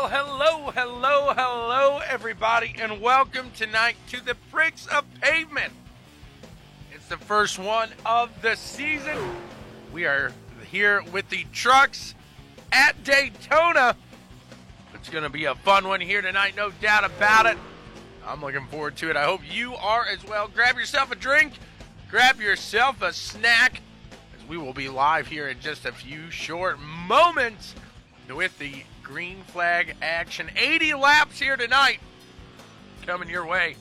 Well, hello, everybody, and welcome tonight to the Pricks of Pavement. It's the first one of the season. We are here with the trucks at Daytona. It's going to be a fun one here tonight, no doubt about it. I'm looking forward to it. I hope you are as well. Grab yourself a drink, grab yourself a snack, as we will be live here in just a few short moments with the green flag action. 80 laps here tonight coming your way.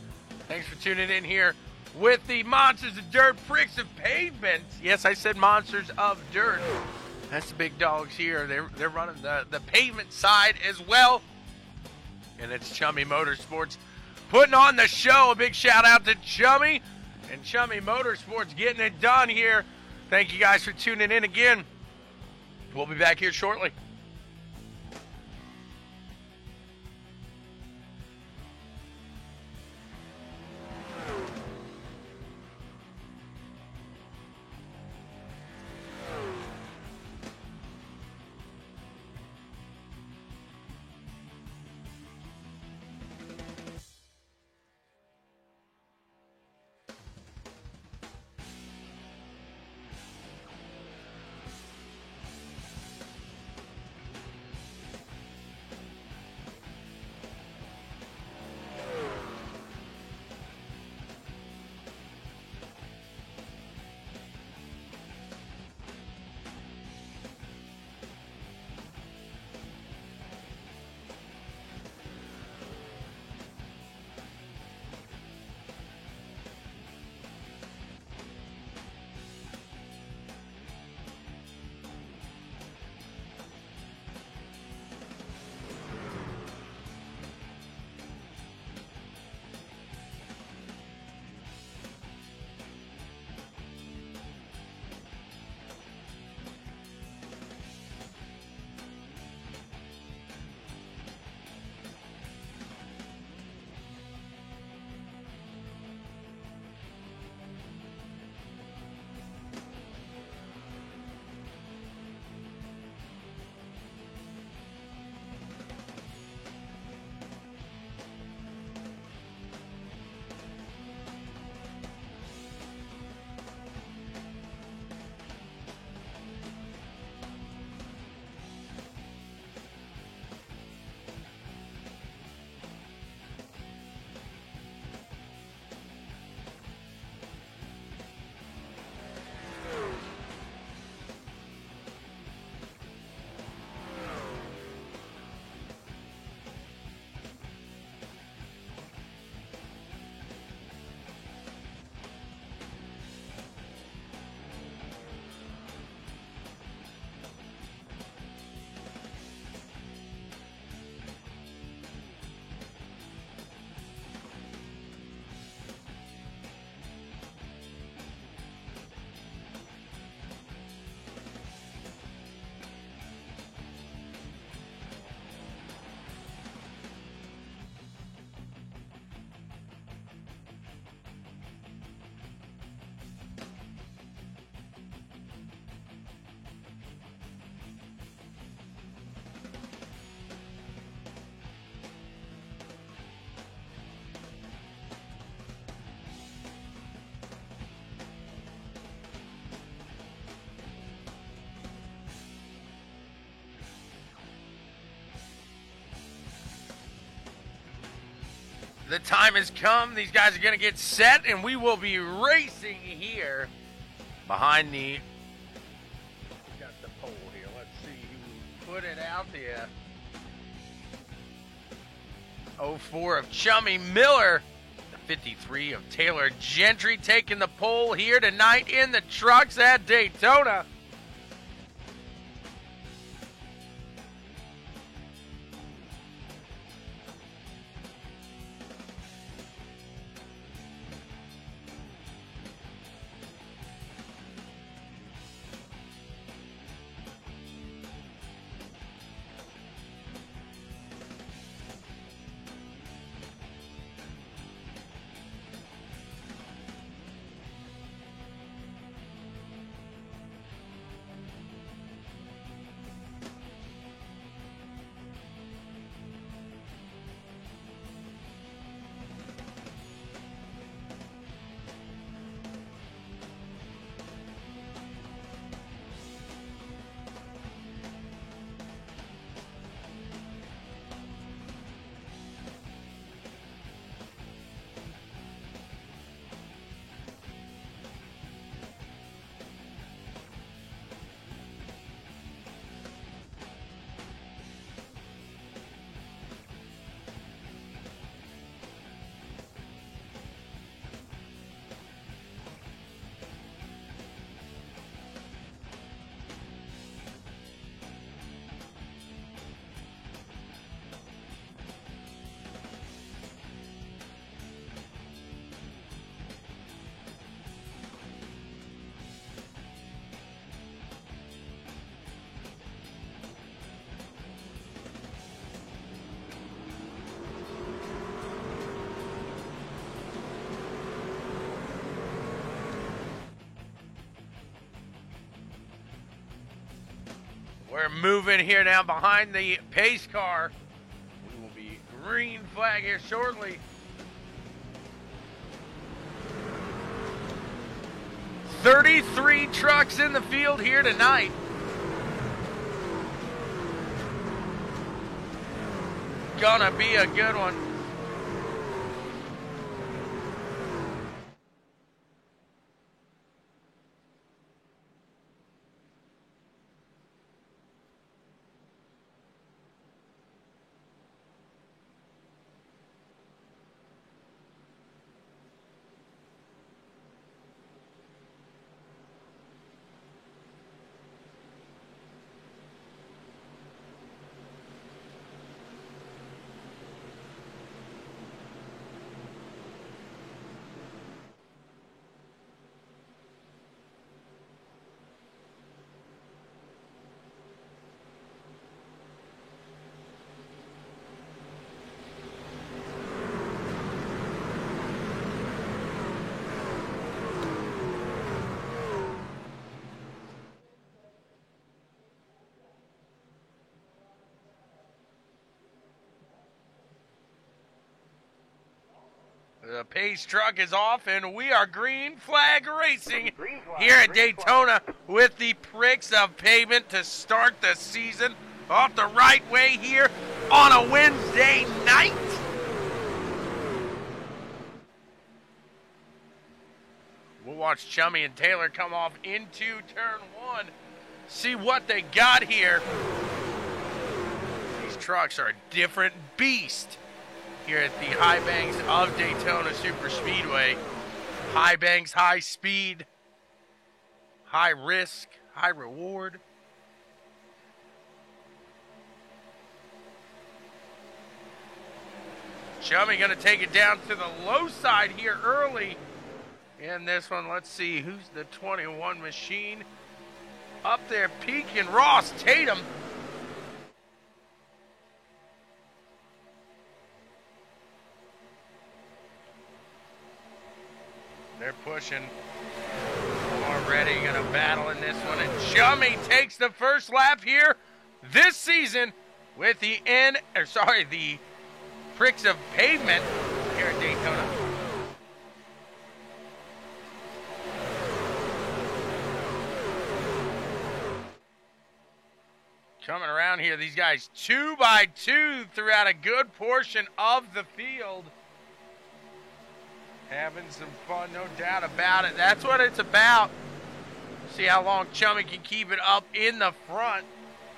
Thanks for tuning in here with the Monsters of Dirt, Pricks of Pavement. Yes, I said Monsters of Dirt. That's the big dogs here. They're running the pavement side as well. And it's Chummy Motorsports putting on the show. A big shout out to Chummy and Chummy Motorsports getting it done here. Thank you guys for tuning in again. We'll be back here shortly. The time has come. These guys are going to get set, and we will be racing here behind the... Got the pole here. Let's see who put it out there. 04 of Chummy Miller. The 53 of Taylor Gentry taking the pole here tonight in the trucks at Daytona. We're moving here now behind the pace car. We will be green flag here shortly. 33 trucks in the field here tonight. Gonna be a good one. The pace truck is off, and we are green flag racing here at Daytona with the Pricks of Pavement to start the season off the right way here on a Wednesday night. We'll watch Chummy and Taylor come off into turn one, see what they got here. These trucks are a different beast here at the high banks of Daytona Super Speedway. High banks, high speed, high risk, high reward. Chummy gonna take it down to the low side here early in this one. Let's see who's the 21 machine up there peaking. Ross Tatum. They're pushing already, gonna battle in this one, and Chummy takes the first lap here this season with the Pricks of Pavement here at Daytona. Coming around here, these guys 2 by 2 throughout a good portion of the field. Having some fun, no doubt about it. That's what it's about. See how long Chummy can keep it up in the front.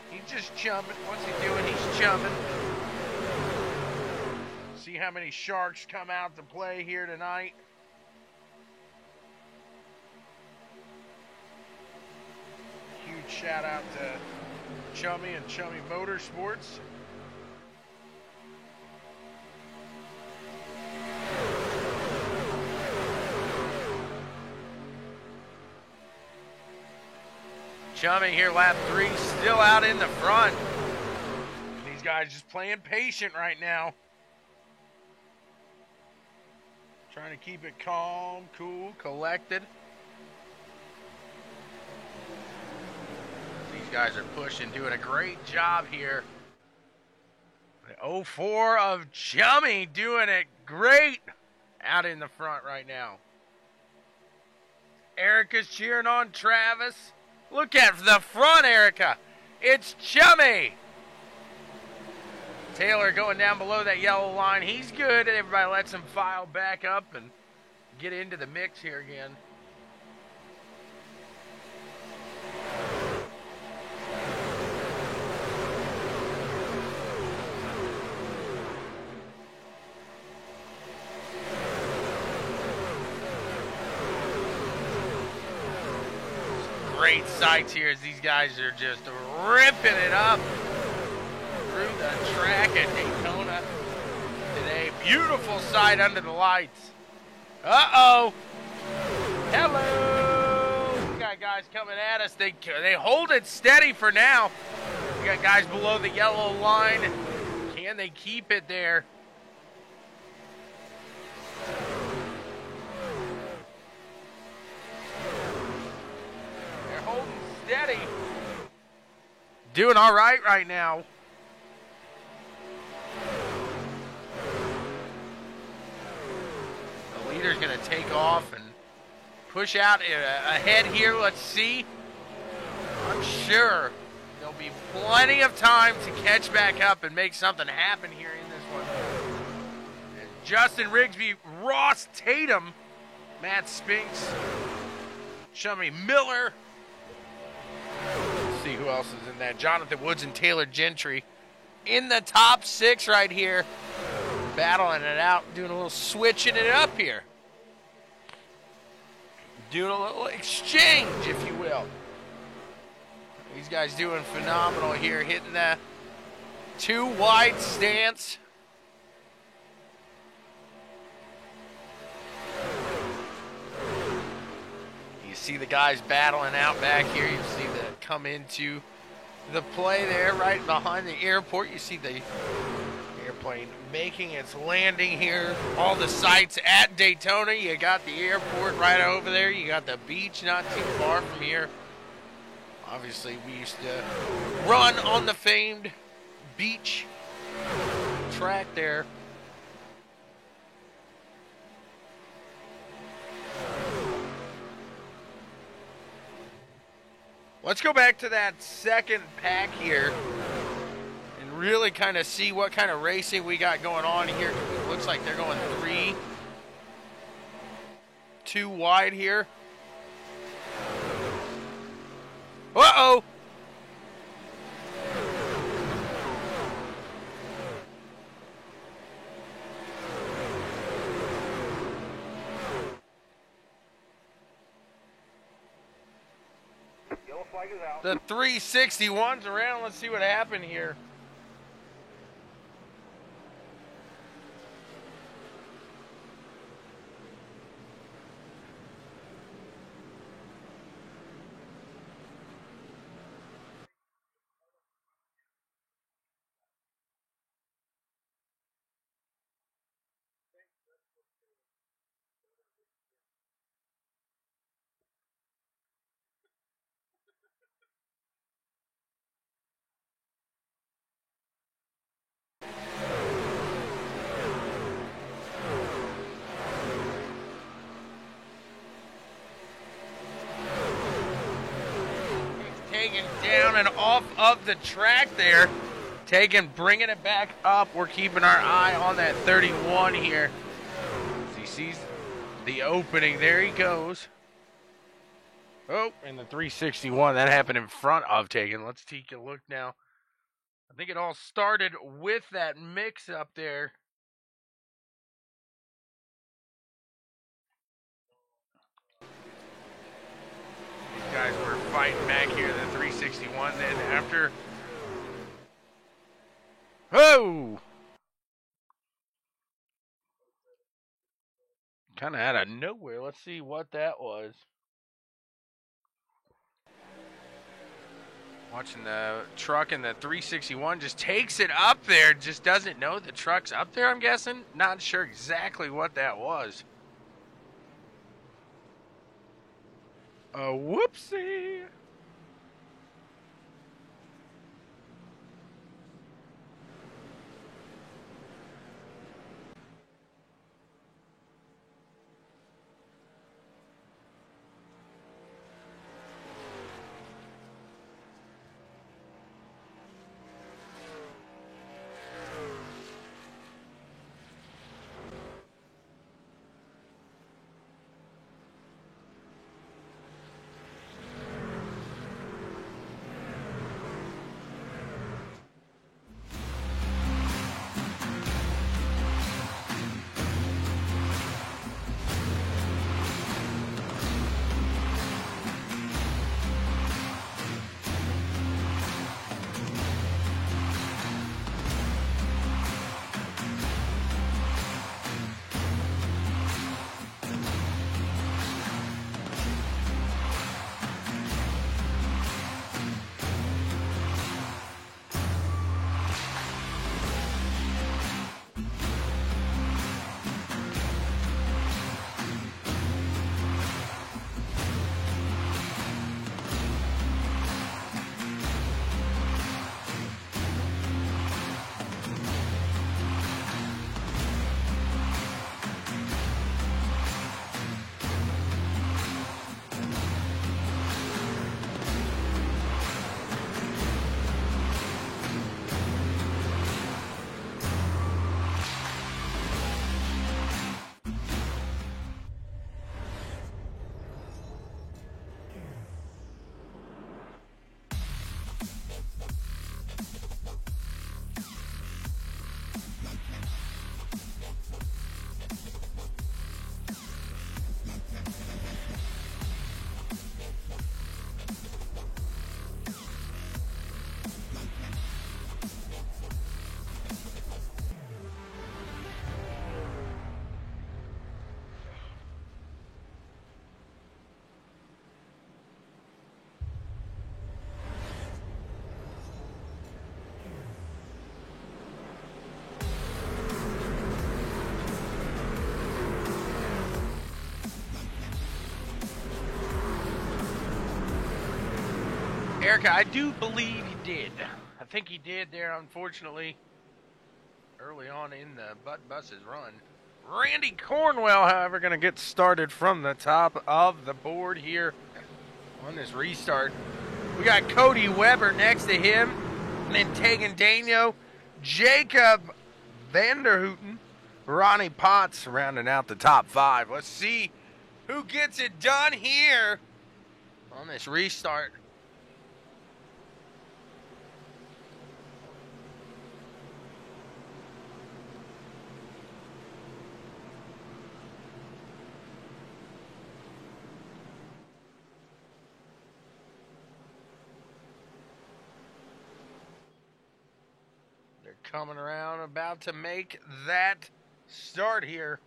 He's just chumming. What's he doing? He's chumming. See how many sharks come out to play here tonight. Huge shout out to Chummy and Chummy Motorsports. Chummy here, lap 3, still out in the front. These guys just playing patient right now. Trying to keep it calm, cool, collected. These guys are pushing, doing a great job here. The 04 of Chummy doing it great out in the front right now. Erica's cheering on Travis. Look at the front, Erica. It's Chummy. Taylor going down below that yellow line. He's good. Everybody lets him file back up and get into the mix here again. Great sights here as these guys are just ripping it up through the track at Daytona today. Beautiful sight under the lights. Uh-oh. Hello. We got guys coming at us. They hold it steady for now. We got guys below the yellow line. Can they keep it there? They're holding steady. doing all right now. The leader's going to take off and push out ahead here. Let's see. I'm sure there'll be plenty of time to catch back up and make something happen here in this one. And Justin Rigsby, Ross Tatum, Matt Spinks, Shummy Miller. Let's see who else is in that. Jonathan Woods and Taylor Gentry in the top 6 right here. Battling it out, doing a little switching it up here. Doing a little exchange, if you will. These guys doing phenomenal here, hitting the 2 wide stance. You see the guys battling out back here. You see the come into the play there right behind the airport. You see the airplane making its landing here. All the sights at Daytona. You got the airport right over there. You got the beach not too far from here. Obviously, we used to run on the famed beach track there. Let's go back to that second pack here and really kind of see what kind of racing we got going on here. It looks like they're going 2 wide here. Uh-oh! Yellow flag is out. The 361's around. Let's see what happened here. Taken down and off of the track there. Bringing it back up. We're keeping our eye on that 31 here. As he sees the opening. There he goes. Oh, and the 361. That happened in front of Taken. Let's take a look now. I think it all started with that mix up there. These guys were fighting back here, the 361. Then after... Oh! Kind of out of nowhere. Let's see what that was. Watching the truck, and the 361 just takes it up there. Just doesn't know the truck's up there, I'm guessing. Not sure exactly what that was. A whoopsie. Erica, I do believe he did. I think he did there, unfortunately, early on in the Butt Buses run. Randy Cornwell, however, going to get started from the top of the board here on this restart. We got Cody Weber next to him, and then Tegan Daniel, Jacob Vanderhooten, Ronnie Potts rounding out the top 5. Let's see who gets it done here on this restart. Coming around, about to make that start here.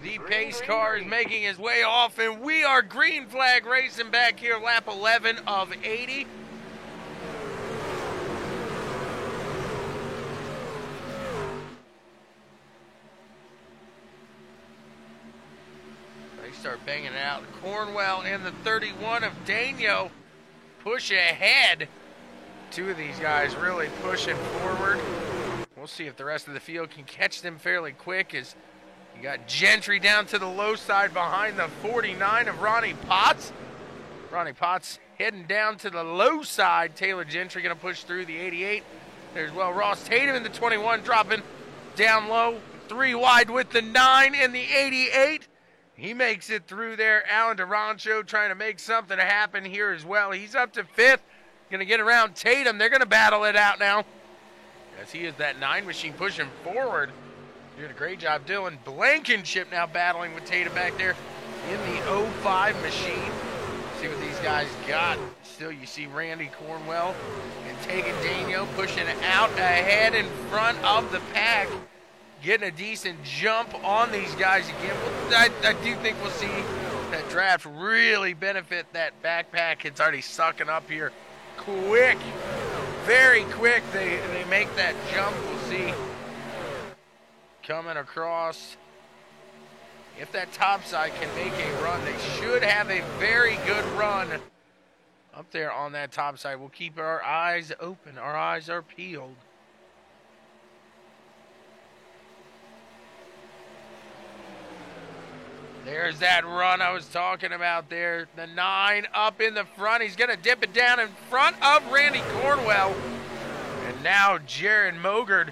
The pace car is making his way off, and we are green flag racing back here, lap 11 of 80. Start banging it out. Cornwell and the 31 of Daniel push ahead. Two of these guys really pushing forward. We'll see if the rest of the field can catch them fairly quick, as you got Gentry down to the low side behind the 49 of Ronnie Potts. Ronnie Potts heading down to the low side. Taylor Gentry going to push through the 88. There's, well, Ross Tatum in the 21 dropping down low. 3 wide with the 9 and the 88. He makes it through there. Alan Durancho trying to make something happen here as well. He's up to 5th. Going to get around Tatum. They're going to battle it out now, as he is that 9 machine pushing forward. Doing a great job. Dylan Blankenship now battling with Tatum back there in the 05 machine. See what these guys got. Still, you see Randy Cornwell and Tegan Daniel pushing out ahead in front of the pack. Getting a decent jump on these guys again. I do think we'll see that draft really benefit that backpack. It's already sucking up here quick, very quick. They make that jump. We'll see coming across. If that top side can make a run, they should have a very good run up there on that top side. We'll keep our eyes open. Our eyes are peeled. There's that run I was talking about there. The 9 up in the front. He's going to dip it down in front of Randy Cornwell. And now Jared Mogard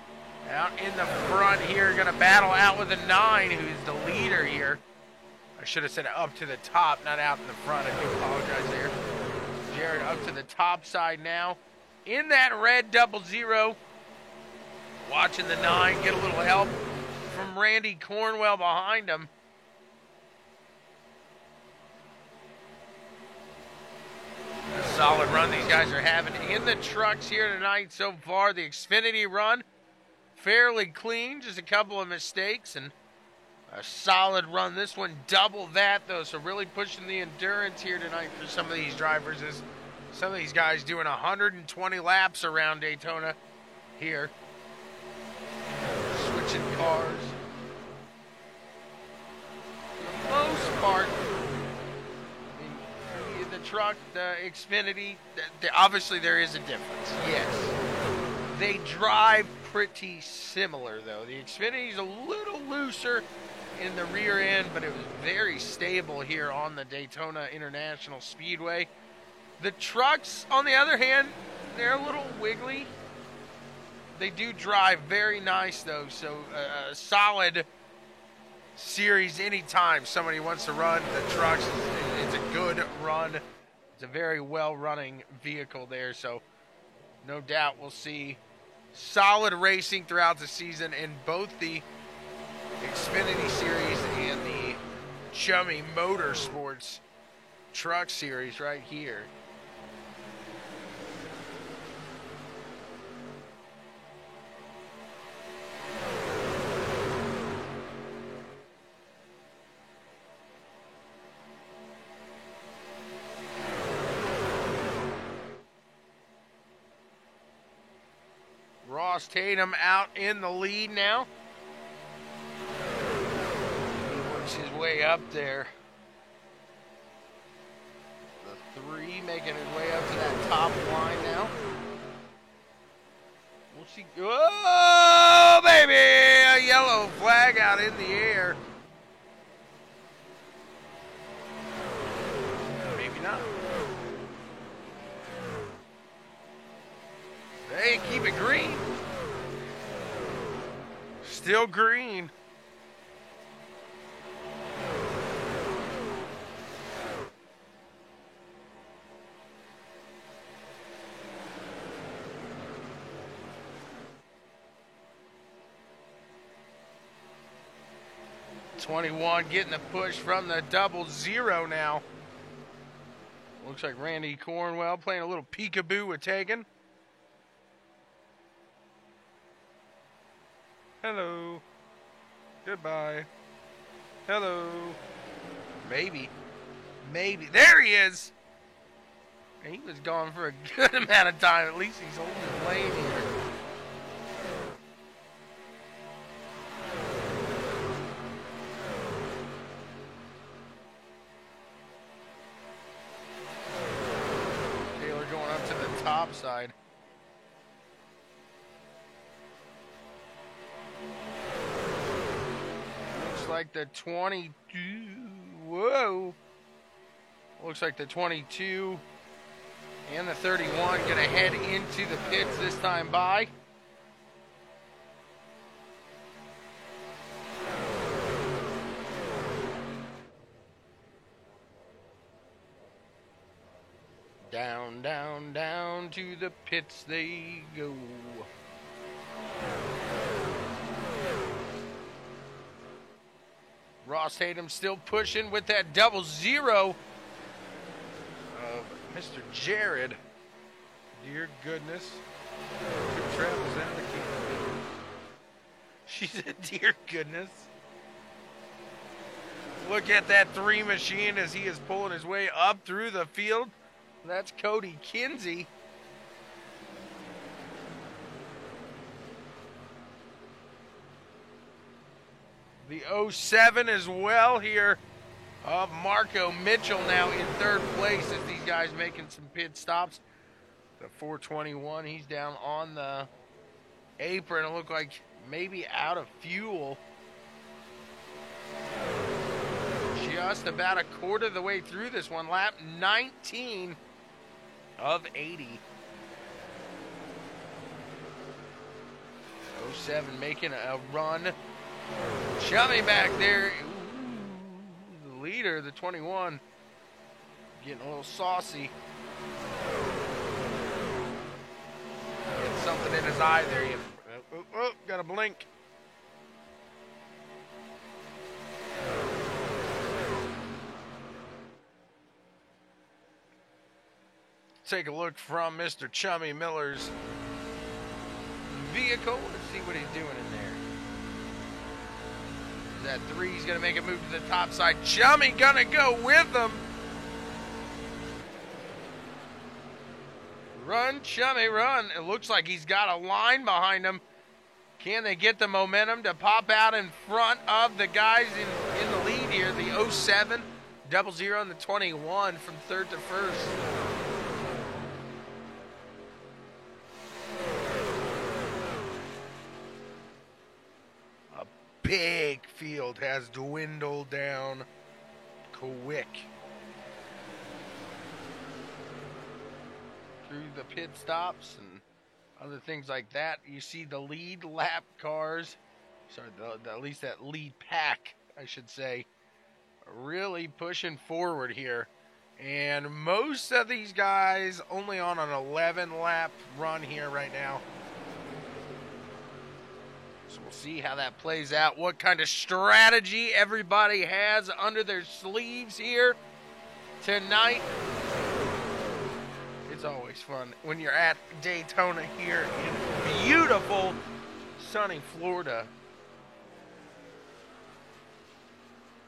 out in the front here, going to battle out with the 9, who's the leader here. I should have said up to the top, not out in the front. I do apologize there. Jared up to the top side now. In that red 00. Watching the 9 get a little help from Randy Cornwell behind him. A solid run these guys are having in the trucks here tonight so far. The Xfinity run, fairly clean, just a couple of mistakes, and a solid run. This one double that, though, so really pushing the endurance here tonight for some of these drivers, as some of these guys doing 120 laps around Daytona here. Switching cars. For the most part, the truck, the Xfinity, obviously there is a difference, yes. They drive pretty similar, though. The Xfinity is a little looser in the rear end, but it was very stable here on the Daytona International Speedway. The trucks, on the other hand, they're a little wiggly. They do drive very nice, though, so a solid series anytime somebody wants to run the trucks. It's a good run. It's a very well-running vehicle there, so no doubt we'll see solid racing throughout the season in both the Xfinity Series and the Chummy Motorsports Truck Series right here. Ross Tatum out in the lead now. He works his way up there. The 3 making his way up to that top line now. We'll see. Oh, baby! A yellow flag out in the air. Maybe not. Hey, keep it green. Still green. .21 getting the push from the 00 now. Looks like Randy Cornwell playing a little peekaboo with Tegan. Hello. Goodbye. Hello. Maybe. Maybe. There he is. He was gone for a good amount of time. At least he's holding his lane here. Taylor going up to the top side. Like the 22, whoa, looks like the 22 and the 31 gonna head into the pits this time by. Down, down, down to the pits they go. Ross Tatum still pushing with that 00 of Mr. Jared. Dear goodness. Who travels down the key? She said, dear goodness. Look at that 3 machine as he is pulling his way up through the field. That's Cody Kinsey. The 07 as well here of Marco Mitchell now in 3rd place as these guys making some pit stops. The 421, he's down on the apron. It looked like maybe out of fuel. Just about a quarter of the way through this one. Lap 19 of 80. 07 making a run. Chummy back there. Ooh, the leader, the 21, getting a little saucy. Getting something in his eye there. Got a blink. Take a look from Mr. Chummy Miller's vehicle and see what he's doing in there. That 3's going to make a move to the top side. Chummy going to go with them. Run, Chummy, run. It looks like he's got a line behind him. Can they get the momentum to pop out in front of the guys in the lead here? The 07, 00, and the 21 from 3rd to 1st. Big field has dwindled down quick. Through the pit stops and other things like that, you see the lead lap cars, sorry, at least that lead pack, I should say, really pushing forward here. And most of these guys only on an 11 lap run here right now. So we'll see how that plays out, what kind of strategy everybody has under their sleeves here tonight. It's always fun when you're at Daytona here in beautiful, sunny Florida.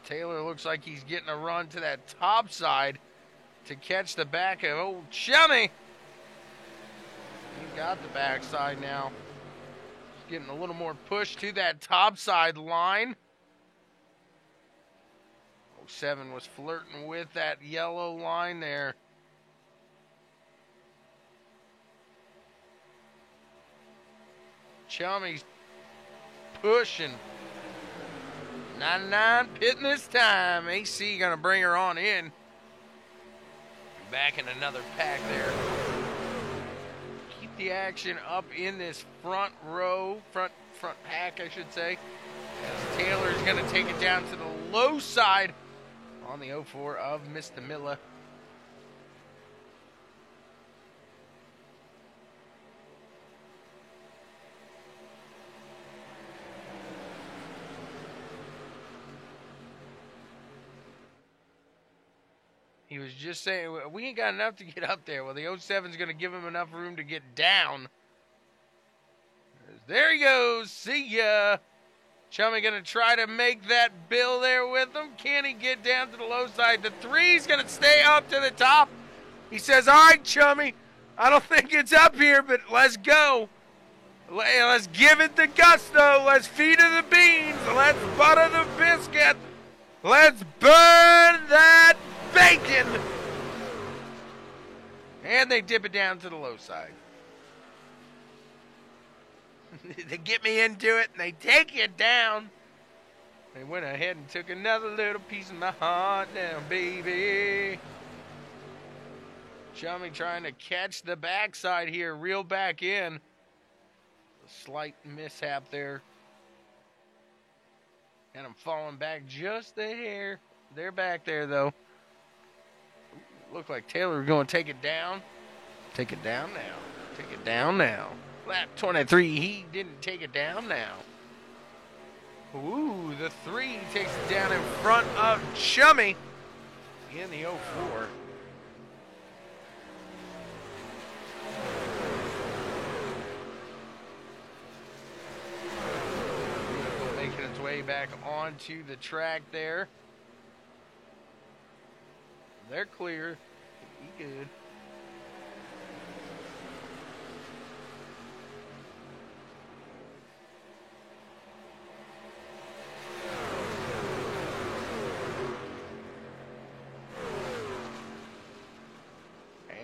Taylor looks like he's getting a run to that top side to catch the back of old Chummy. He got the backside now. Getting a little more push to that topside line. 07 was flirting with that yellow line there. Chummy's pushing. 99 pitting this time. AC going to bring her on in. Back in another pack there. Keep the action up in this front row, front pack, I should say. As Taylor's going to take it down to the low side on the 04 of Mr. Miller. He was just saying, we ain't got enough to get up there. Well, the 07's going to give him enough room to get down. There he goes. See ya. Chummy going to try to make that bill there with him. Can he get down to the low side? The 3's going to stay up to the top. He says, all right, Chummy, I don't think it's up here, but let's go. Let's give it the gusto. Let's feed her the beans. Let's butter the biscuit. Let's burn that bacon. And they dip it down to the low side. They get me into it and they take it down. They went ahead and took another little piece of my heart down, baby. Chummy trying to catch the backside here, reel back in. A slight mishap there. And I'm falling back just a hair. They're back there though. Looked like Taylor was going to take it down. Take it down now. Take it down now. Lap 23, he didn't take it down now. Ooh, the 3 takes it down in front of Chummy in the 04. Making its way back onto the track there. They're clear. He good.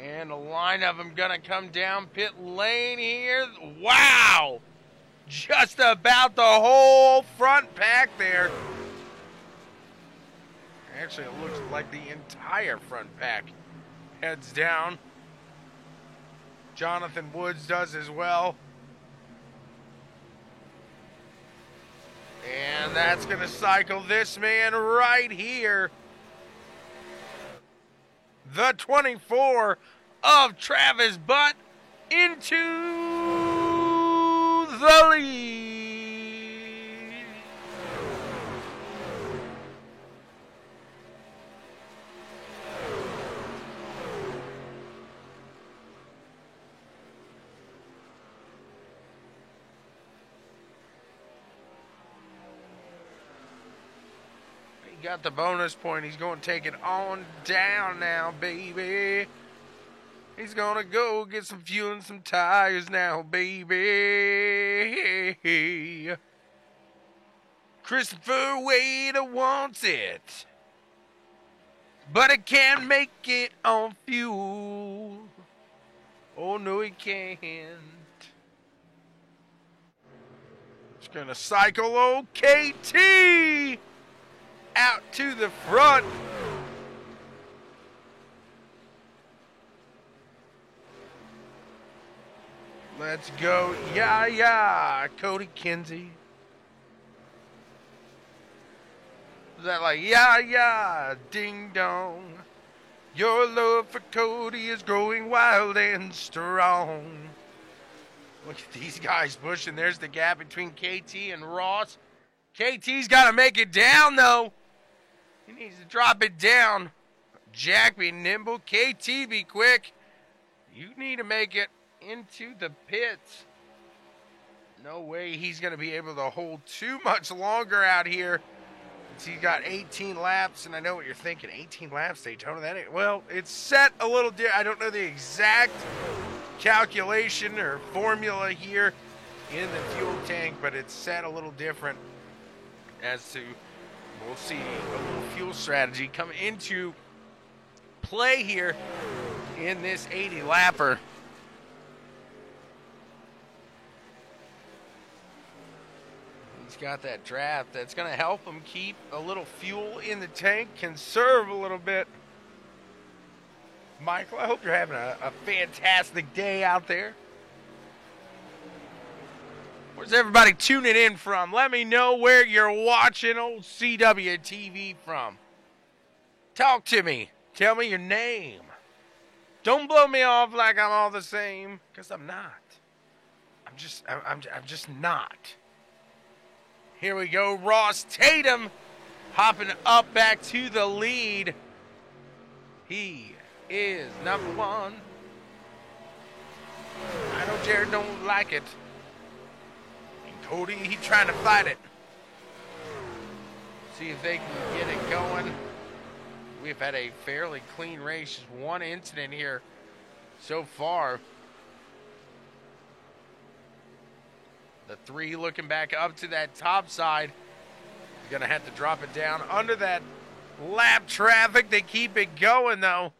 And a line of them gonna come down pit lane here. Wow! Just about the whole front pack there. Actually, it looks like the entire front pack heads down. Jonathan Woods does as well. And that's going to cycle this man right here. The 24 of Travis Butt into the lead. Got the bonus point. He's going to take it on down now, baby. He's going to go get some fuel and some tires now, baby. Christopher Wade wants it, but it can't make it on fuel. Oh, no, he can't. It's going to cycle old KT out to the front. Let's go. Yeah, yeah. Cody Kinsey. Is that like, yeah, yeah, ding dong. Your love for Cody is growing wild and strong. Look at these guys pushing. There's the gap between KT and Ross. KT's got to make it down, though. He needs to drop it down. Jack be nimble. KT be quick. You need to make it into the pits. No way he's going to be able to hold too much longer out here. He's got 18 laps, and I know what you're thinking. 18 laps, Daytona. That ain't, well, it's set a little different. I don't know the exact calculation or formula here in the fuel tank, but it's set a little different as to, we'll see a little fuel strategy come into play here in this 80 lapper. He's got that draft that's going to help him keep a little fuel in the tank, conserve a little bit. Michael, I hope you're having a fantastic day out there. Where's everybody tuning in from? Let me know where you're watching old CWTV from. Talk to me. Tell me your name. Don't blow me off like I'm all the same, because I'm not. I'm just not. Here we go. Ross Tatum hopping up back to the lead. He is number one. I know Jared don't like it. And Cody, he trying to fight it. See if they can get it going. We've had a fairly clean race. Just one incident here so far. The three looking back up to that top side. He's going to have to drop it down under that lap traffic. They keep it going, though.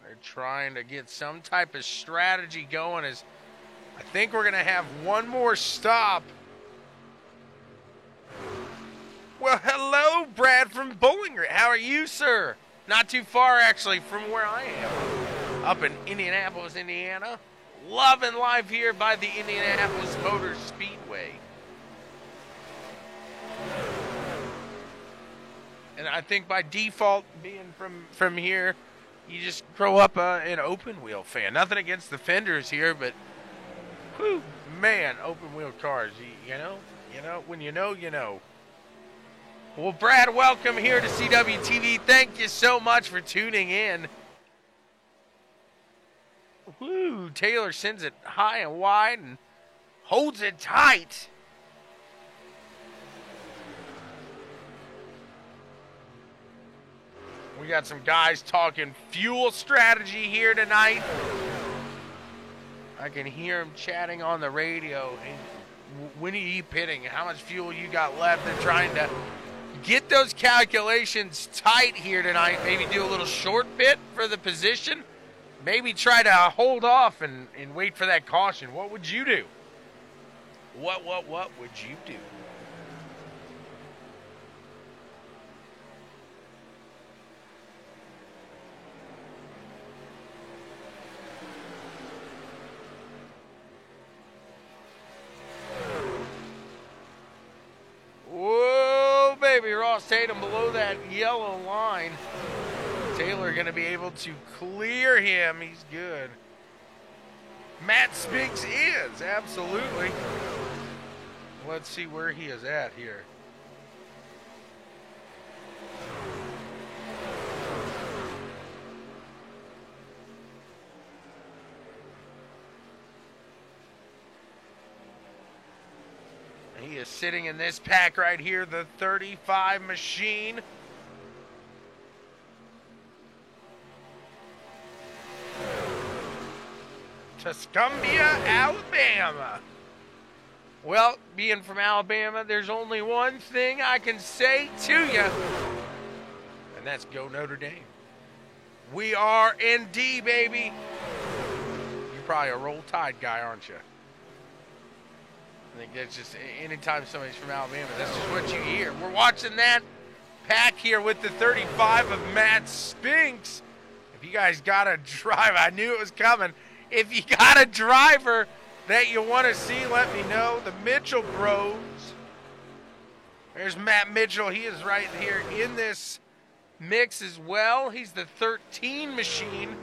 They're trying to get some type of strategy going. As I think we're going to have one more stop. Well, hello, Brad from Bowling Green. How are you, sir? Not too far, actually, from where I am. Up in Indianapolis, Indiana. Loving life here by the Indianapolis Motor Speedway. And I think by default, being from here, you just grow up an open-wheel fan. Nothing against the fenders here, but, whew, man, open-wheel cars. You know, when you know, you know. Well, Brad, welcome here to CWTV. Thank you so much for tuning in. Woo, Taylor sends it high and wide and holds it tight. We got some guys talking fuel strategy here tonight. I can hear them chatting on the radio. Hey, when are you pitting? How much fuel you got left? They're trying to get those calculations tight here tonight. Maybe do a little short pit for the position. Maybe try to hold off and wait for that caution. What would you do? What would you do? Whoa, baby, Ross Tatum below that yellow line. Taylor going to be able to clear him. He's good. Matt Spinks is, absolutely. Let's see where he is at here. He is sitting in this pack right here, the 35 machine. Tuscumbia, Alabama. Well, being from Alabama, there's only one thing I can say to you, and that's go Notre Dame. We are ND, baby. You're probably a Roll Tide guy, aren't you? I think that's just, anytime somebody's from Alabama, that's just what you hear. We're watching that pack here with the 35 of Matt Spinks. If you guys got a driver, I knew it was coming. If you got a driver that you want to see, let me know. The Mitchell Bros. There's Matt Mitchell. He is right here in this mix as well. He's the 13 machine.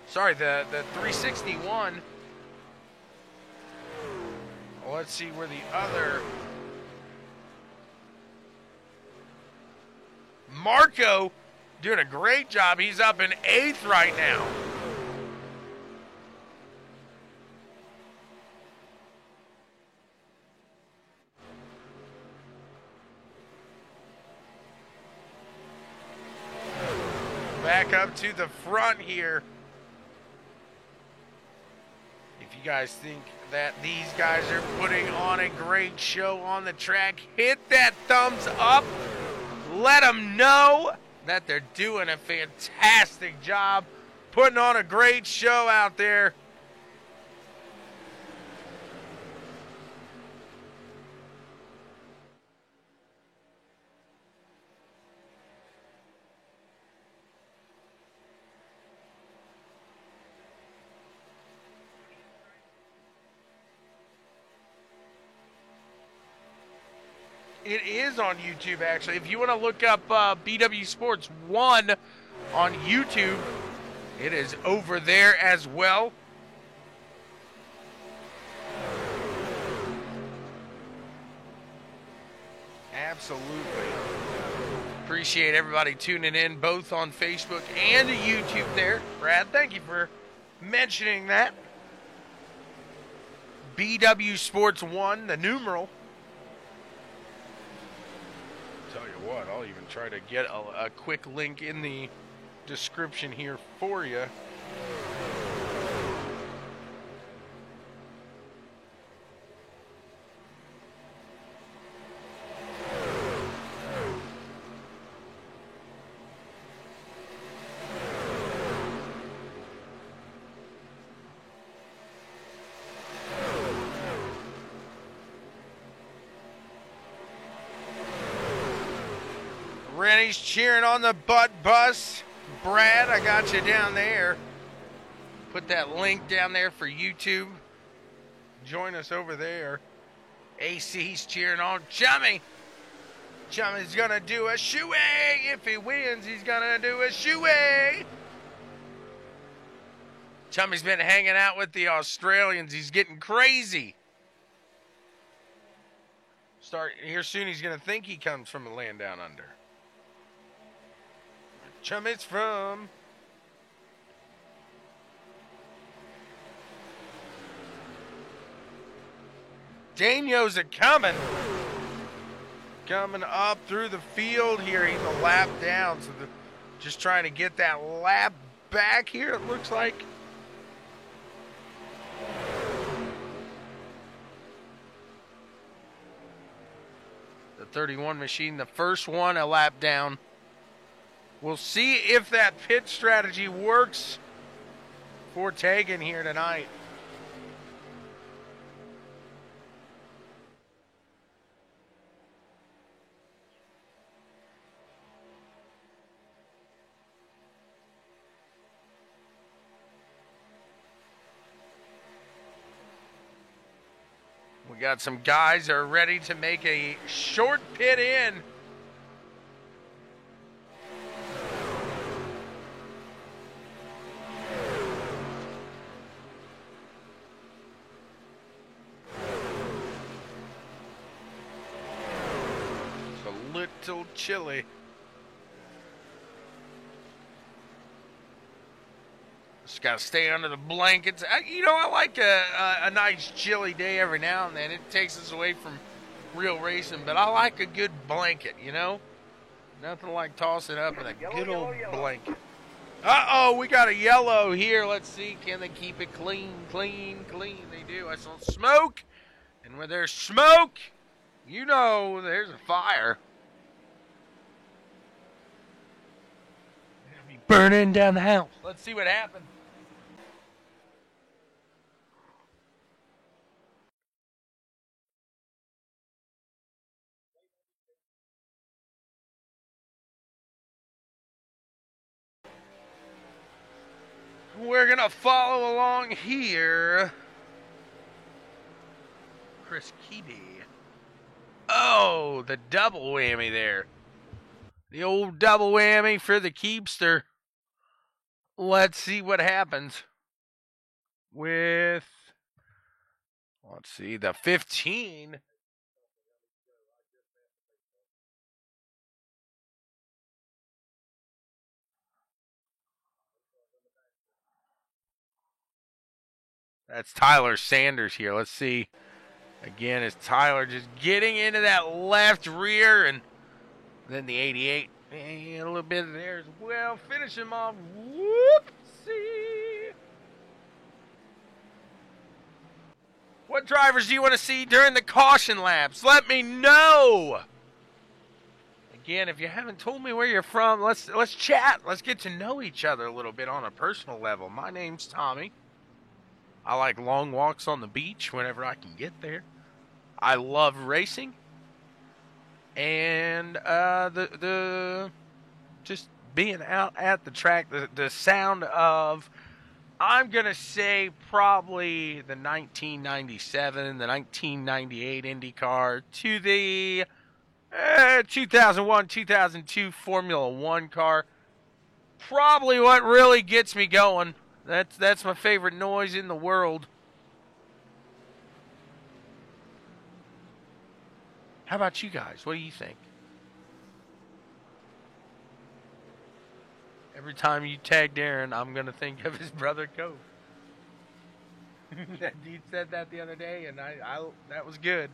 Sorry, the 361. Let's see where the other Marco doing a great job. He's up in 8th right now. back up to the front here. If you guys think that these guys are putting on a great show on the track, hit that thumbs up. Let them know that they're doing a fantastic job putting on a great show out there. It is on YouTube, actually. If you want to look up BW Sports 1 on YouTube, it is over there as well. Absolutely. Appreciate everybody tuning in, both on Facebook and YouTube there. Brad, thank you for mentioning that. BW Sports 1, the numeral. Tell you what, I'll even try to get a quick link in the description here for you. Rennie's cheering on the butt bus. Brad, I got you down there. Put that link down there for YouTube. Join us over there. AC's cheering on Chummy. Chummy's gonna do a shoey. If he wins, he's gonna do a shoey. Chummy's been hanging out with the Australians. He's getting crazy. Start here soon. He's gonna think he comes from a land down under. Chummy's from. Daniel's a coming up through the field here. He's a lap down, so just trying to get that lap back here, it looks like. The 31 machine, the first one, a lap down. We'll see if that pit strategy works for Tegan here tonight. We got some guys that are ready to make a short pit in. Little chilly. Just gotta stay under the blankets. I like a nice chilly day every now and then. It takes us away from real racing, but I like a good blanket, you know? Nothing like tossing up in a good old blanket. Uh-oh, we got a yellow here. Let's see, can they keep it clean? They do. I saw smoke, and where there's smoke, you know there's a fire. Burning down the house. Let's see what happens. We're going to follow along here. Chris Keedy. Oh, the double whammy there. The old double whammy for the Keepster. Let's see what happens with, let's see, the 15. That's Tyler Sanders here. Let's see. Again, is Tyler just getting into that left rear, and then the 88 And a little bit there as well. Finish him off. Whoopsie. What drivers do you want to see during the caution laps? Let me know. Again, if you haven't told me where you're from, let's chat. Let's get to know each other a little bit on a personal level. My name's Tommy. I like long walks on the beach whenever I can get there. I love racing. And the just being out at the track, the sound of, I'm going to say probably the 1997, the 1998 IndyCar to the 2001, 2002 Formula One car. Probably what really gets me going. That's my favorite noise in the world. How about you guys? What do you think? Every time you tag Darren, I'm going to think of his brother Cove. That dude said that the other day, and I that was good.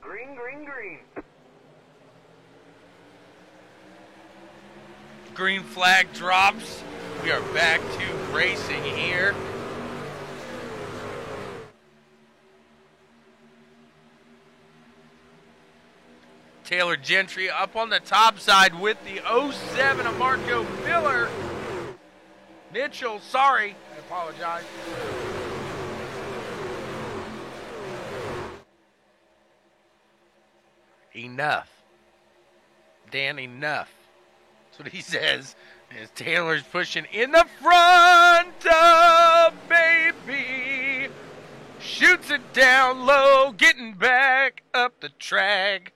Green, green, green. Green flag drops. We are back to racing here. Taylor Gentry up on the top side with the 07 of Marco Miller. Mitchell, sorry. I apologize. Enough. Dan, enough. That's what he says. As Taylor's pushing in the front, baby. Shoots it down low, getting back up the track.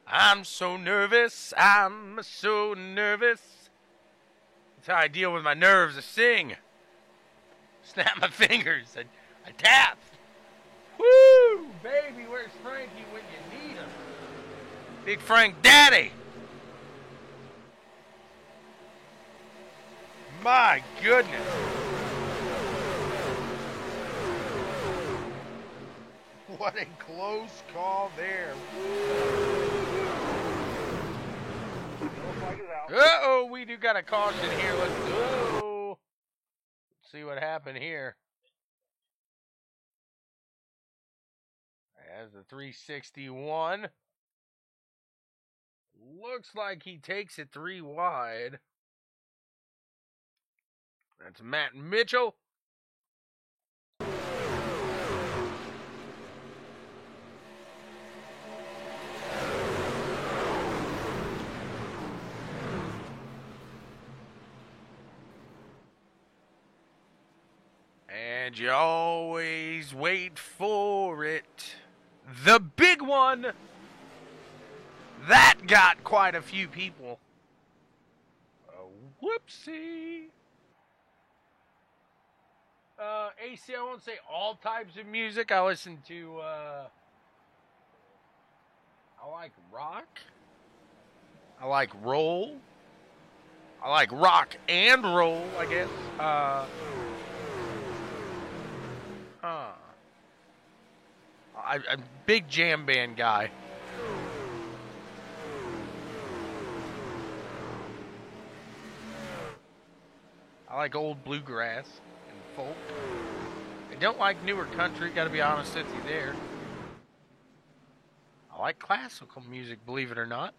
I'm so nervous. I'm so nervous. That's how I deal with my nerves. I sing. Snap my fingers. I tap. Woo! Baby, where's Frankie when you need him? Big Frank Daddy! My goodness! What a close call there. Uh-oh, we do got a caution here. Let's go. Let's see what happened here. As the 361. Looks like he takes it 3 wide. That's Matt Mitchell. And you always wait for it. The big one. That got quite a few people. Whoopsie. AC, I won't say all types of music. I listen to, I like rock. I like roll. I like rock and roll, I guess. I'm a big jam band guy. I like old bluegrass and folk. I don't like newer country, gotta be honest with you there. I like classical music, believe it or not.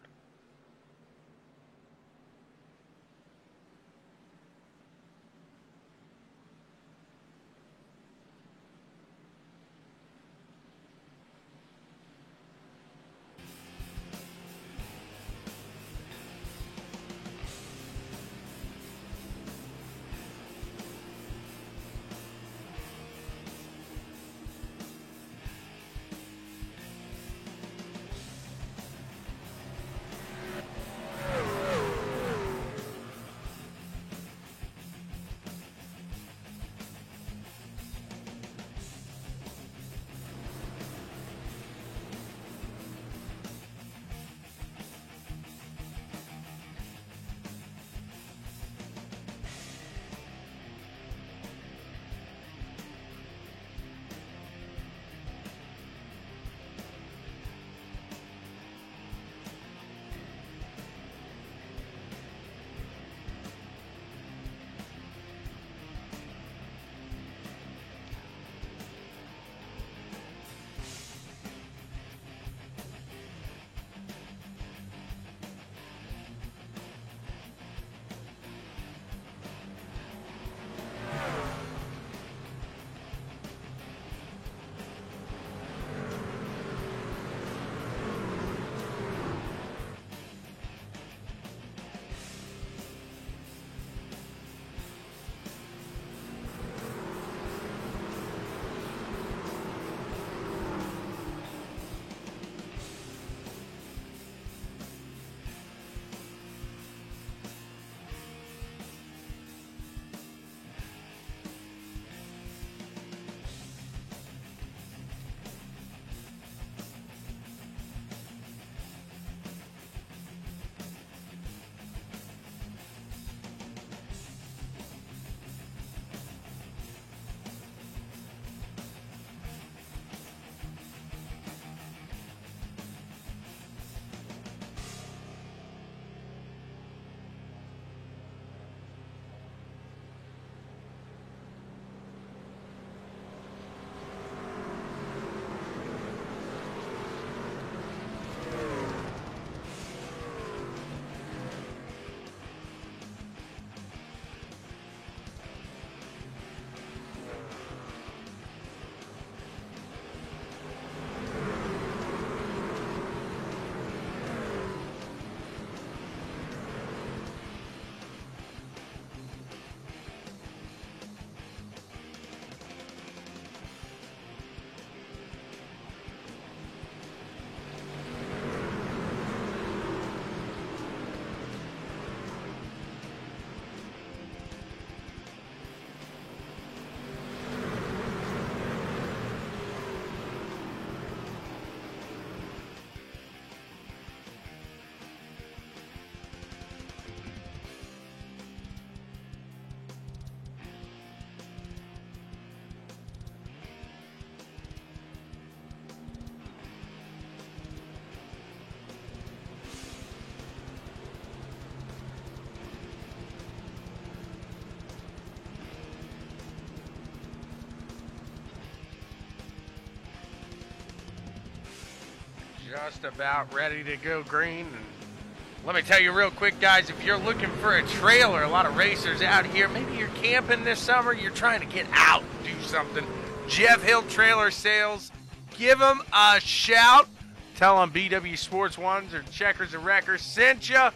just about ready to go green. And let me tell you real quick, guys, if you're looking for a trailer, a lot of racers out here, maybe you're camping this summer, you're trying to get out, do something. Jeff Hill Trailer Sales, give them a shout. Tell them BW Sports Ones or Checkers and Wreckers sent you.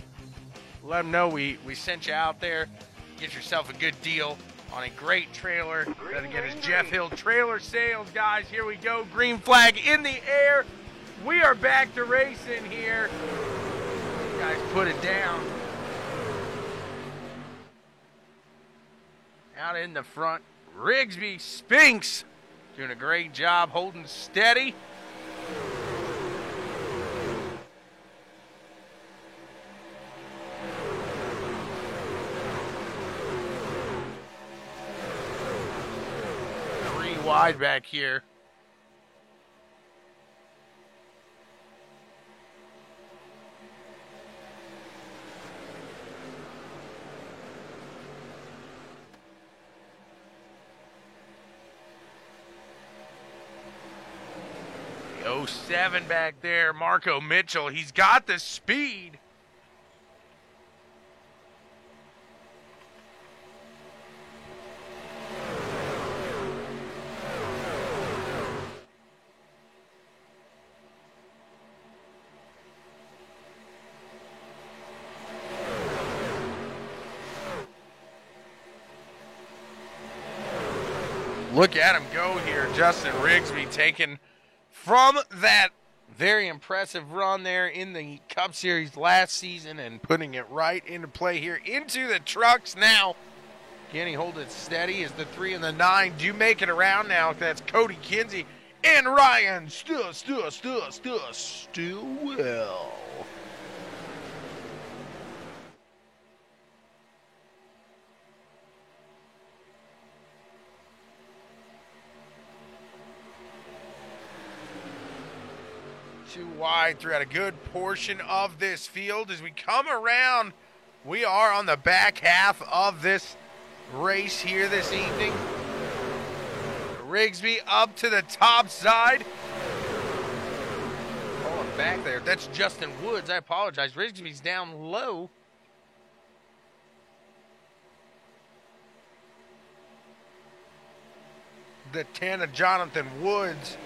Let them know we sent you out there. Get yourself a good deal on a great trailer. That again is Jeff Hill Trailer Sales, guys. Here we go. Green flag in the air. We are back to racing here. You guys put it down. Out in the front, Rigsby Spinks doing a great job holding steady. Wide back here. The 07 back there, Marco Mitchell. He's got the speed. Look at him go here. Justin Rigsby taking from that very impressive run there in the Cup Series last season and putting it right into play here into the trucks now. Can he hold it steady as the 3 and the 9 do make it around now? That's Cody Kinsey and Ryan Stillwell. Too wide throughout a good portion of this field. As we come around, we are on the back half of this race here this evening. Rigsby up to the top side. Pulling back there. That's Justin Woods. I apologize. Rigsby's down low. The 10 of Jonathan Woods.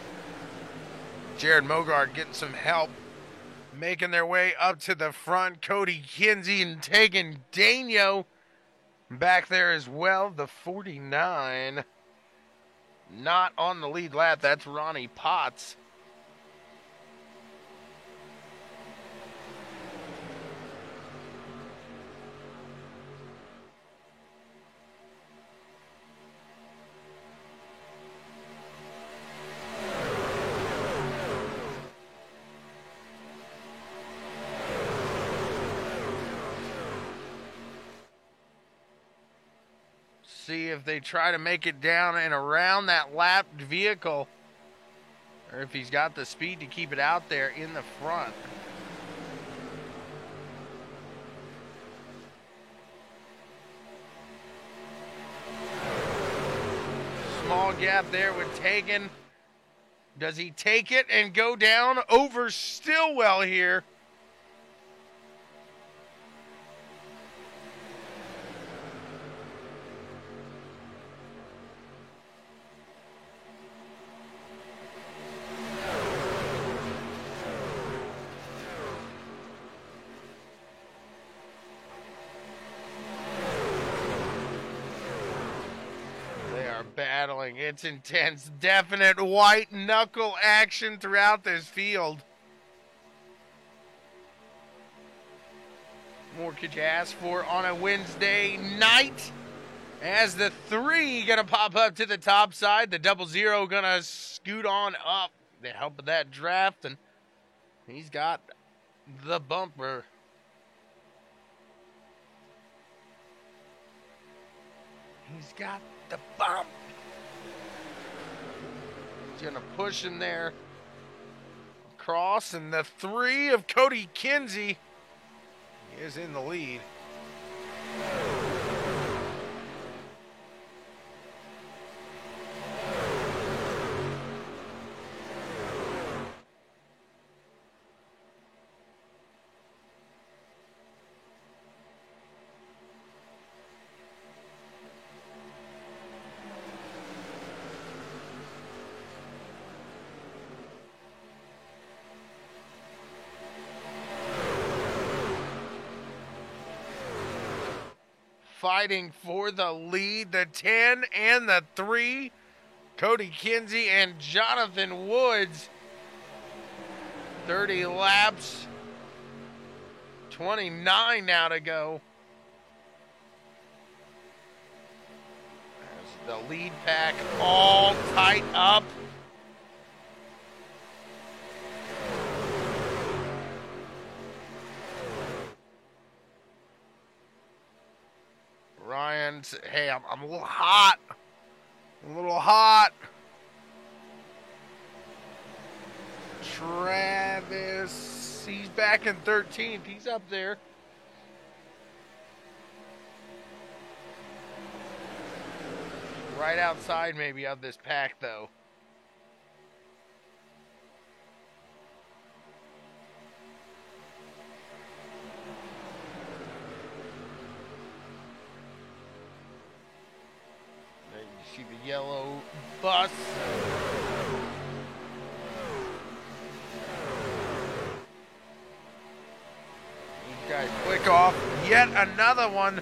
Jared Mogard getting some help, making their way up to the front. Cody Kinsey and taking Dano back there as well. The 49, not on the lead lap. That's Ronnie Potts. See if they try to make it down and around that lapped vehicle, or if he's got the speed to keep it out there in the front. Small gap there with Tegan. Does he take it and go down over Stillwell here? Battling. It's intense, definite white knuckle action throughout this field. More could you ask for on a Wednesday night? As the 3 gonna pop up to the top side, the 00 gonna scoot on up. The help of that draft, and he's got the bumper. He's got the bump. He's going to push him there across, and the 3 of Cody Kinsey is in the lead. fighting for the lead, the 10 and the 3. Cody Kinsey and Jonathan Woods. 30 laps. 29 now to go. As the lead pack all tight up. Ryan's, hey, I'm a little hot. A little hot. Travis, he's back in 13th. He's up there. Right outside maybe of this pack, though. There you see the yellow bus. These guys click off yet another one.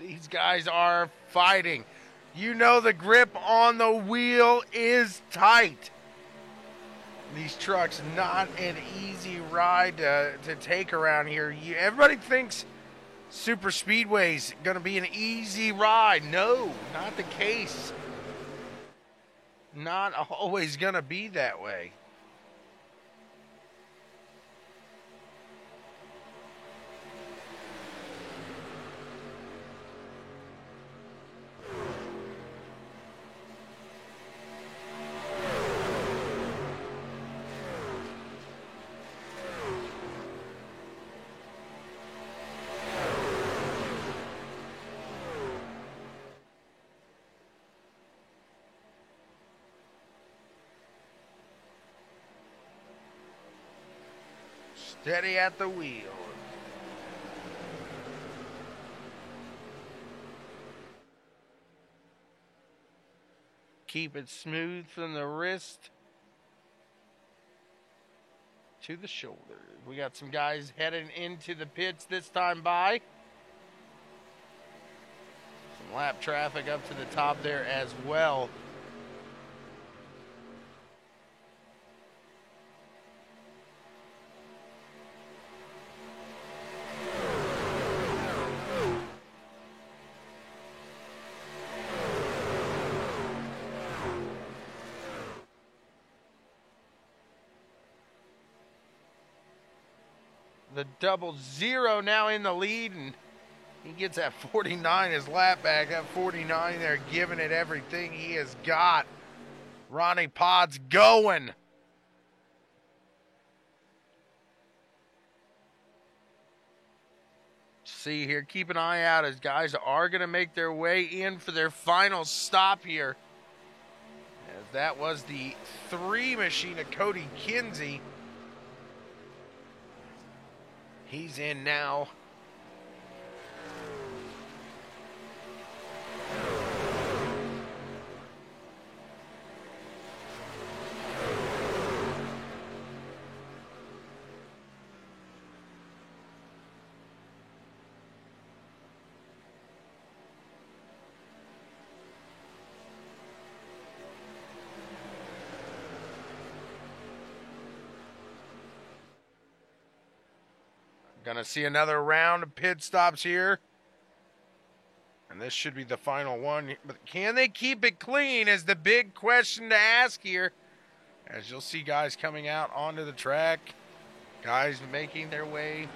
These guys are fighting. You know the grip on the wheel is tight. These trucks, not an easy ride to take around here. Everybody thinks super speedway's going to be an easy ride. No, not the case. Not always going to be that way. Steady at the wheel. Keep it smooth from the wrist to the shoulder. We got some guys heading into the pits this time by. Some lap traffic up to the top there as well. The 00 now in the lead, and he gets that 49, his lap back. That 49 there, giving it everything he has got. Ronnie Pod's going. See here, keep an eye out as guys are going to make their way in for their final stop here. As that was the 3 machine of Cody Kinsey. He's in now. Gonna see another round of pit stops here. And this should be the final one. But can they keep it clean is the big question to ask here. As you'll see guys coming out onto the track, guys making their way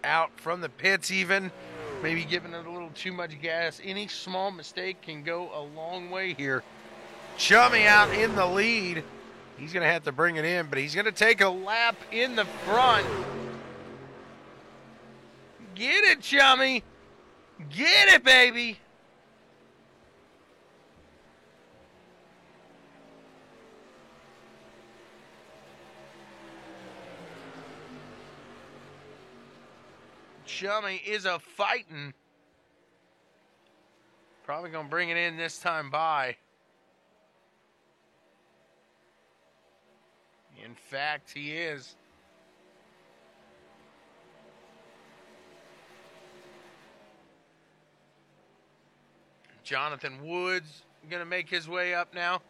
out from the pits even, maybe giving it a little too much gas. Any small mistake can go a long way here. Chummy out in the lead. He's going to have to bring it in, but he's going to take a lap in the front. Get it, Chummy. Get it, baby. Chummy is a fighting. Probably going to bring it in this time by. In fact, he is. Jonathan Woods going to make his way up now.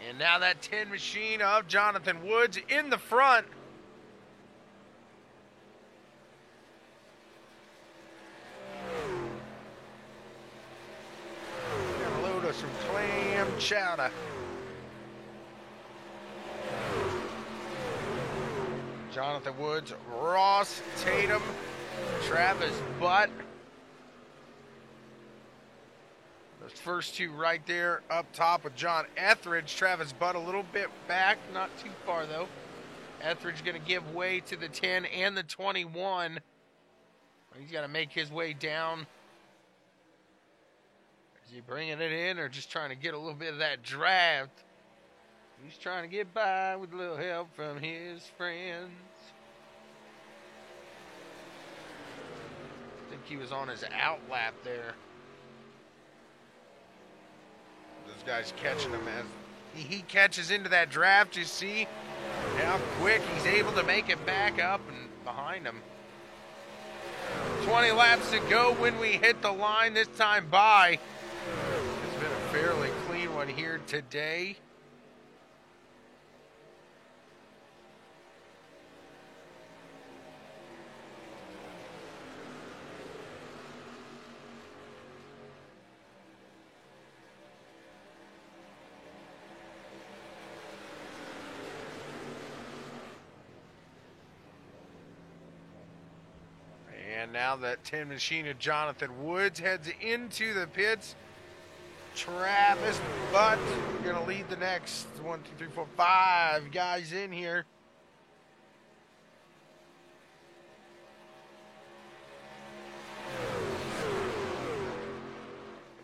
And now that 10 machine of Jonathan Woods in the front. Got a load of some clam chowder. Jonathan Woods, Ross Tatum, Travis Butt. Those first two right there up top with John Etheridge. Travis Butt a little bit back, not too far though. Etheridge going to give way to the 10 and the 21. He's got to make his way down. Is he bringing it in or just trying to get a little bit of that draft? He's trying to get by with a little help from his friends. I think he was on his out lap there. Those guys catching him as he catches into that draft. You see how quick he's able to make it back up and behind him. 20 laps to go when we hit the line this time by. It's been a fairly clean one here today. And now that 10 machine of Jonathan Woods heads into the pits. Travis Butt going to lead the next 1, 2, 3, 4, 5 guys in here.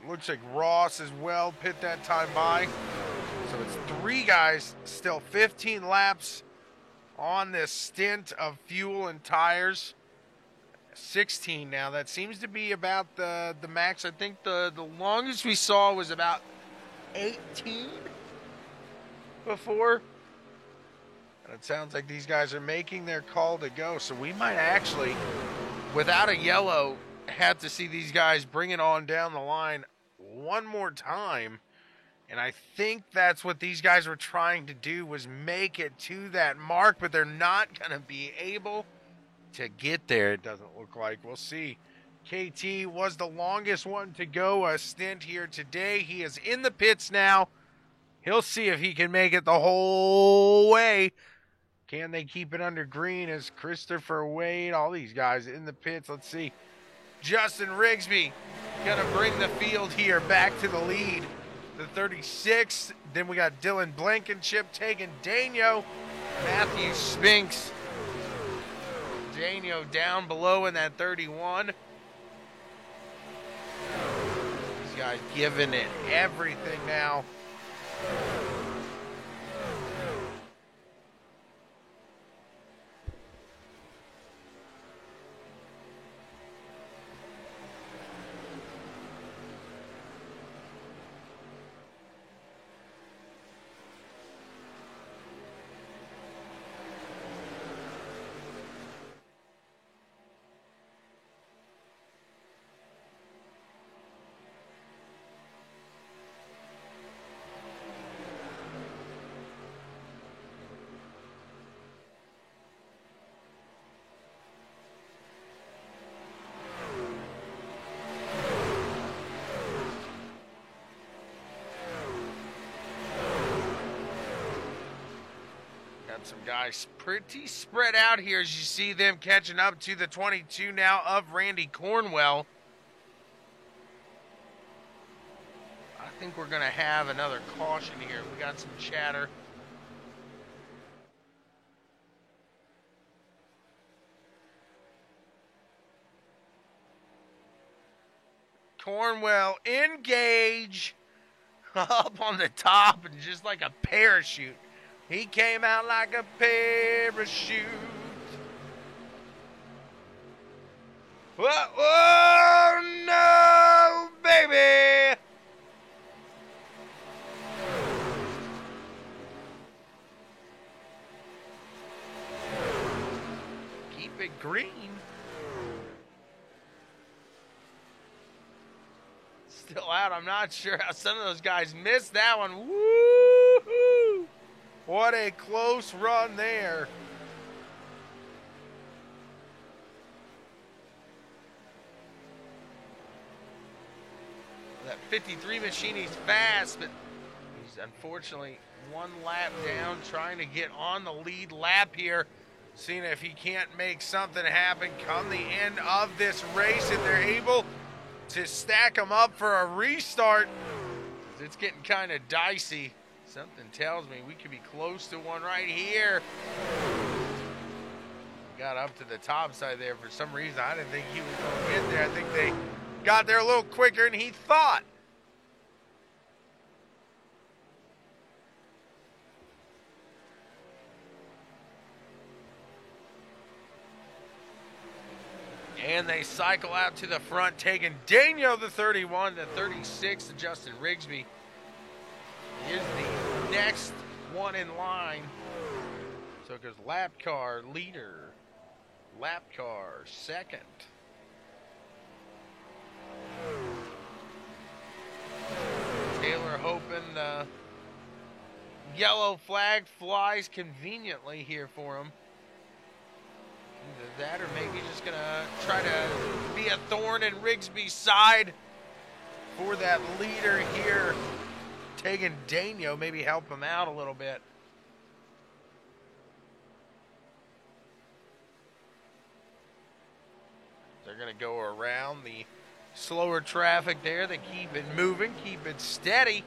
Looks like Ross as well pit that time by. So it's 3 guys, still 15 laps on this stint of fuel and tires. 16 now. That seems to be about the max. I think the longest we saw was about 18 before. And it sounds like these guys are making their call to go. So we might actually, without a yellow, have to see these guys bring it on down the line one more time. And I think that's what these guys were trying to do, was make it to that mark, but they're not going to be able to get there, it doesn't look like. We'll see. KT was the longest one to go a stint here today. He is in the pits now. He'll see if he can make it the whole way. Can they keep it under green as Christopher Wade, all these guys in the pits. Let's see. Justin Rigsby going to bring the field here back to the lead. The 36. Then we got Dylan Blankenship taking Daniel. Matthew Spinks. Daniel down below in that 31. These guys giving it everything now. Got some guys pretty spread out here as you see them catching up to the 22 now of Randy Cornwell. I think we're going to have another caution here. We got some chatter. Cornwell engage up on the top and just like a parachute. He came out like a parachute. Whoa, oh no, baby! Keep it green. Still out. I'm not sure how some of those guys missed that one. Woo-hoo! What a close run there. That 53 machine, he's fast, but he's unfortunately one lap down, trying to get on the lead lap here, seeing if he can't make something happen come the end of this race, if they're able to stack them up for a restart. It's getting kind of dicey. Something tells me we could be close to one right here. Got up to the top side there for some reason. I didn't think he was going to get there. I think they got there a little quicker than he thought. And they cycle out to the front, taking Daniel the 31, the 36 to Justin Rigsby. Here's the next one in line. So it goes lap car leader, lap car second. Taylor hoping the yellow flag flies conveniently here for him. Either that or maybe just going to try to be a thorn in Rigsby's side for that leader here. Taking Daniel, maybe help him out a little bit. They're going to go around the slower traffic there. They keep it moving, keep it steady.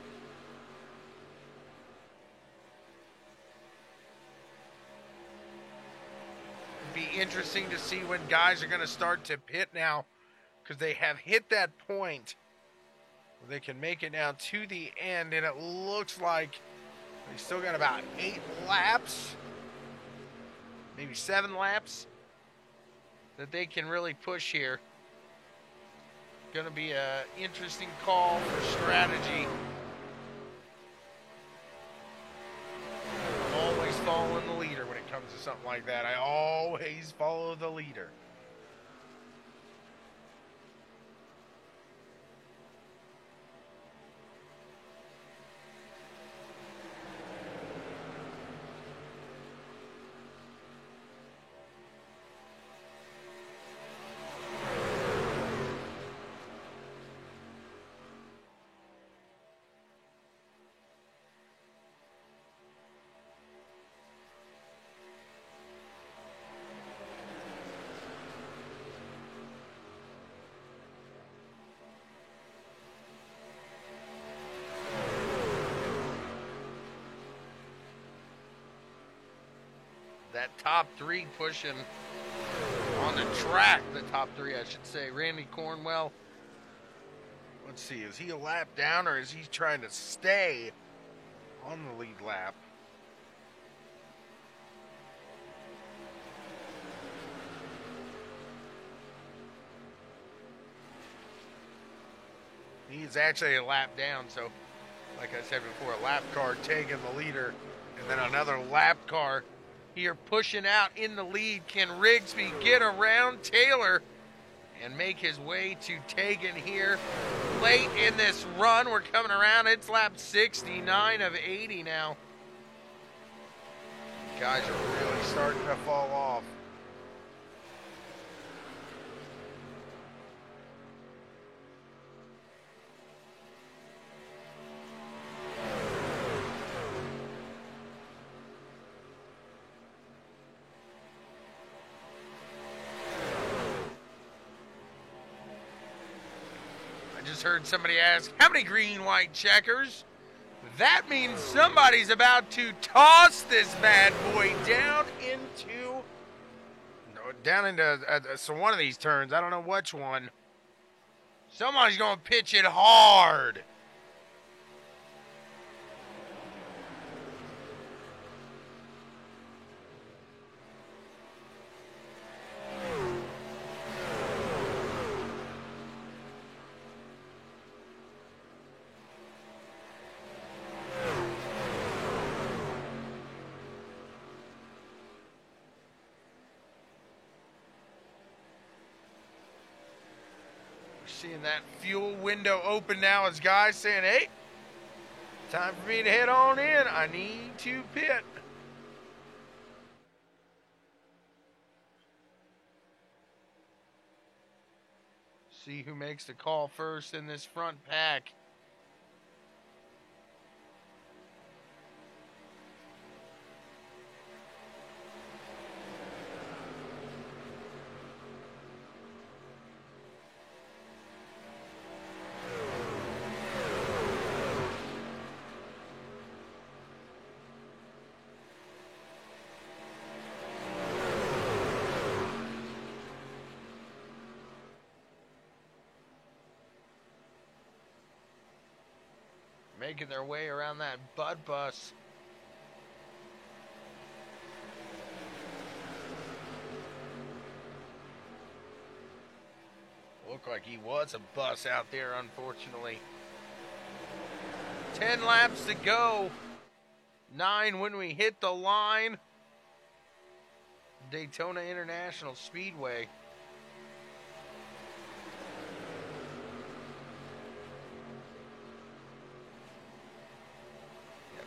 Be interesting to see when guys are going to start to pit now, because they have hit that point where they can make it now to the end, and it looks like they still got about 8 laps, maybe 7 laps that they can really push here. Going to be an interesting call for strategy. Always following the leader when it comes to something like that. I always follow the leader. That top 3 pushing on the track, the top 3 I should say. Randy Cornwell, let's see, is he a lap down or is he trying to stay on the lead lap? He's actually a lap down, so like I said before, a lap car taking the leader, and then another lap car here pushing out in the lead. Can Rigsby get around Taylor and make his way to Tegan here late in this run? We're coming around. It's lap 69 of 80 now. Guys are really starting to fall off. heard somebody ask, how many green, white checkers? That means somebody's about to toss this bad boy down into so one of these turns. I don't know which one. Somebody's going to pitch it hard. Seeing that fuel window open now as guys saying, hey, time for me to head on in. I need to pit. See who makes the call first in this front pack. Making their way around that Bud bus. Looked like he was a bus out there, unfortunately. 10 laps to go. 9 when we hit the line. Daytona International Speedway.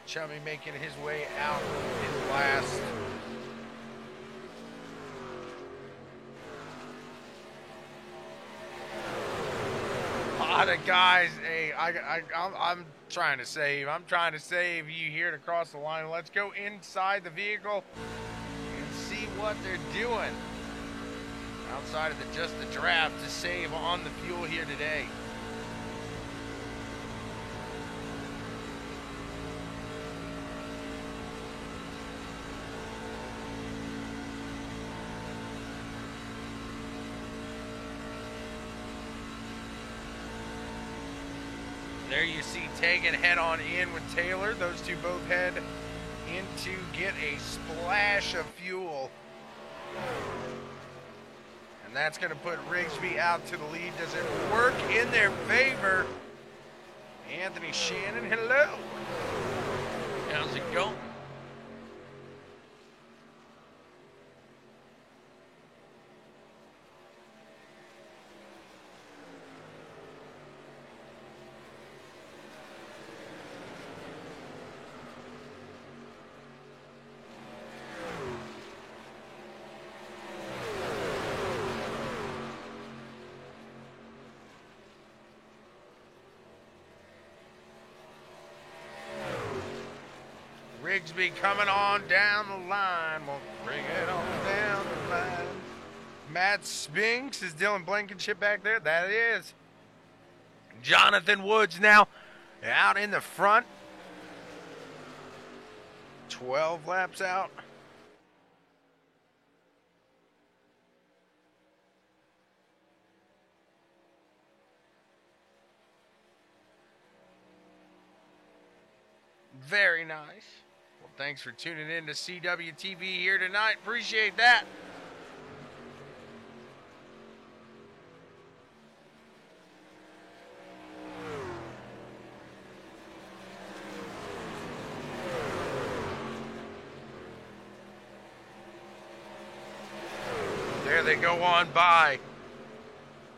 Chummy making his way out in last. A lot of guys, hey, I'm trying to save. I'm trying to save you here to cross the line. Let's go inside the vehicle and see what they're doing. Outside of just the draft to save on the fuel here today. There you see Tegan head on in with Taylor. Those two both head in to get a splash of fuel. And that's going to put Rigsby out to the lead. Does it work in their favor? Anthony Shannon, hello. How's it going? Rigsby coming on down the line. We'll bring it on down the line. Matt Spinks, is Dylan Blankenship back there? That is. Jonathan Woods now out in the front. 12 laps out. Very nice. Well, thanks for tuning in to CWTV here tonight. Appreciate that. There they go on by.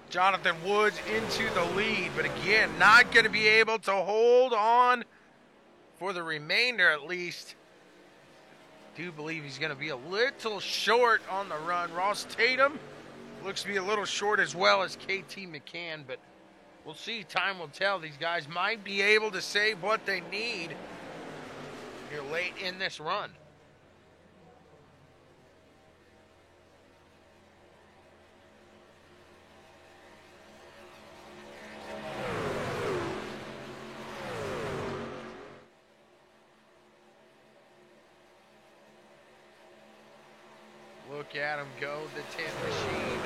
Jonathan Woods into the lead, but again, not going to be able to hold on for the remainder at least. Do believe he's going to be a little short on the run. Ross Tatum looks to be a little short as well as KT McCann, but we'll see. Time will tell. These guys might be able to save what they need here late in this run. Look at him go, the Tin Machine.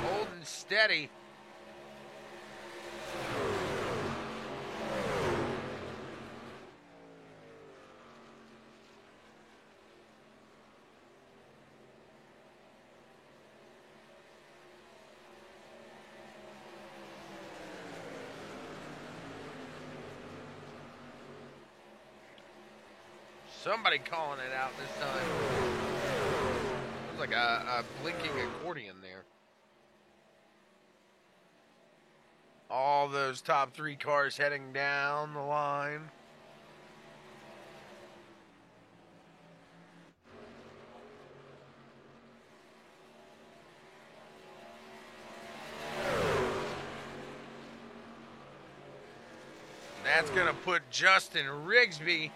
Holding steady. Somebody calling it out this time. It was like a blinking accordion there. All those top 3 cars heading down the line. That's going to put Justin Rigsby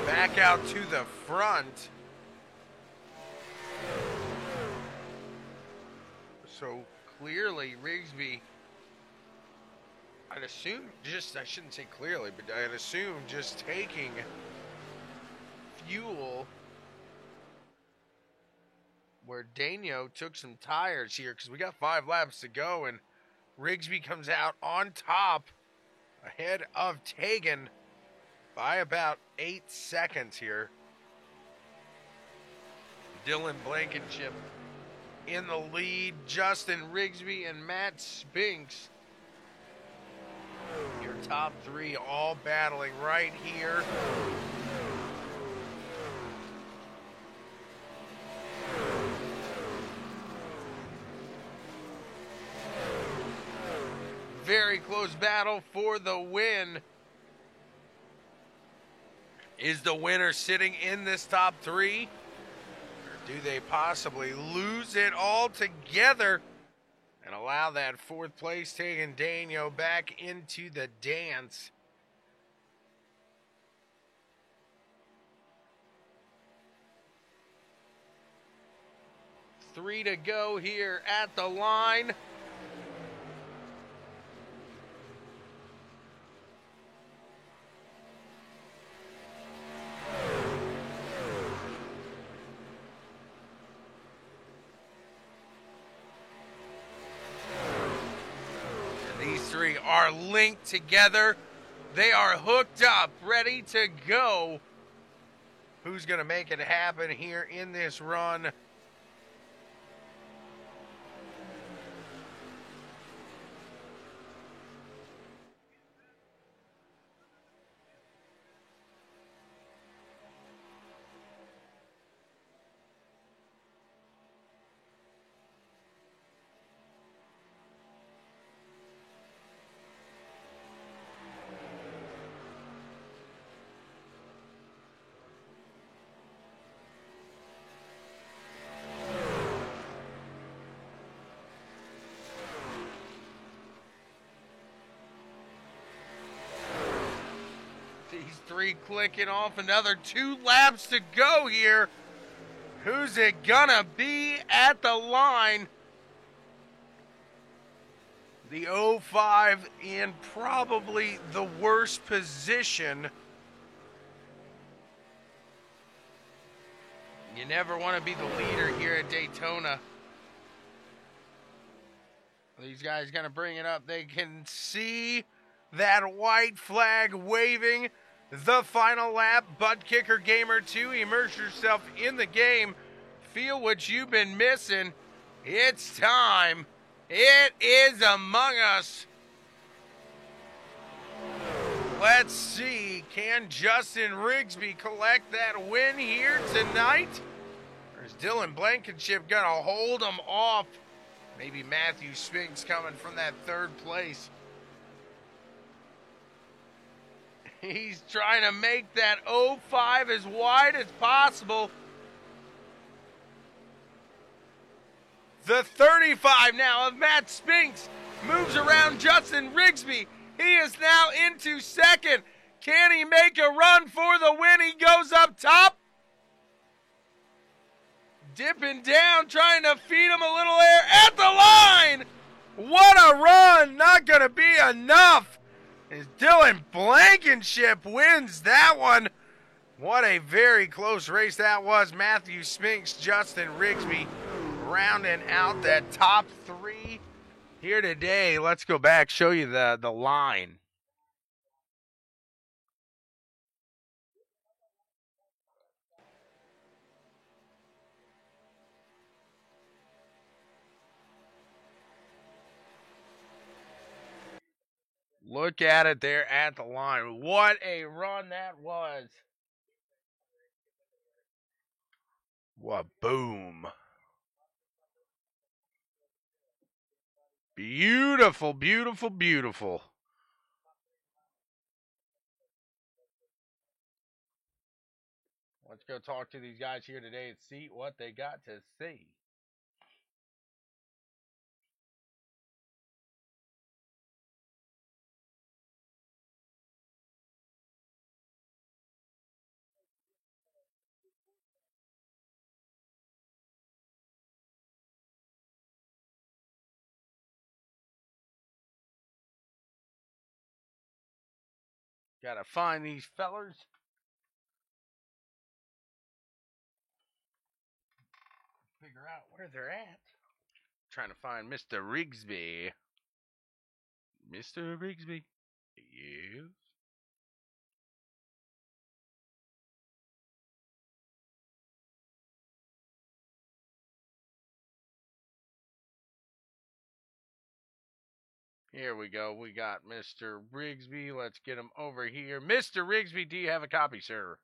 back out to the front. So clearly Rigsby, I'd assume I shouldn't say clearly, but I'd assume just taking fuel where Daniel took some tires here, because we got 5 laps to go, and Rigsby comes out on top ahead of Tegan by about 8 seconds here. Dylan Blankenship in the lead. Justin Rigsby and Matt Spinks, your top 3 all battling right here. Very close battle for the win. Is the winner sitting in this top 3? Or do they possibly lose it all together and allow that 4th place taking Daniel back into the dance? Three to go here at the line. These 3 are linked together. They are hooked up, ready to go. Who's going to make it happen here in this run? These 3 clicking off, another 2 laps to go here. Who's it gonna be at the line? The 05 in probably the worst position. You never want to be the leader here at Daytona. These guys gonna bring it up. They can see that white flag waving. The final lap. Butt Kicker Gamer 2. Immerse yourself in the game. Feel what you've been missing. It's time. It is Among Us. Let's see. Can Justin Rigsby collect that win here tonight? Or is Dylan Blankenship going to hold him off? Maybe Matthew Spinks coming from that 3rd place. He's trying to make that 05 as wide as possible. The 35 now of Matt Spinks moves around Justin Rigsby. He is now into 2nd. Can he make a run for the win? He goes up top. Dipping down, trying to feed him a little air at the line. What a run. Not going to be enough. As Dylan Blankenship wins that one. What a very close race that was. Matthew Spinks, Justin Rigsby rounding out that top three here today. Let's go back, show you the line. Look at it there at the line. What a run that was. What boom. Beautiful, beautiful, beautiful. Let's go talk to these guys here today and see what they got to say. Gotta find these fellers. Figure out where they're at. Trying to find Mr. Rigsby. Mr. Rigsby. Yes. Here we go. We got Mr. Rigsby. Let's get him over here. Mr. Rigsby, do you have a copy, sir?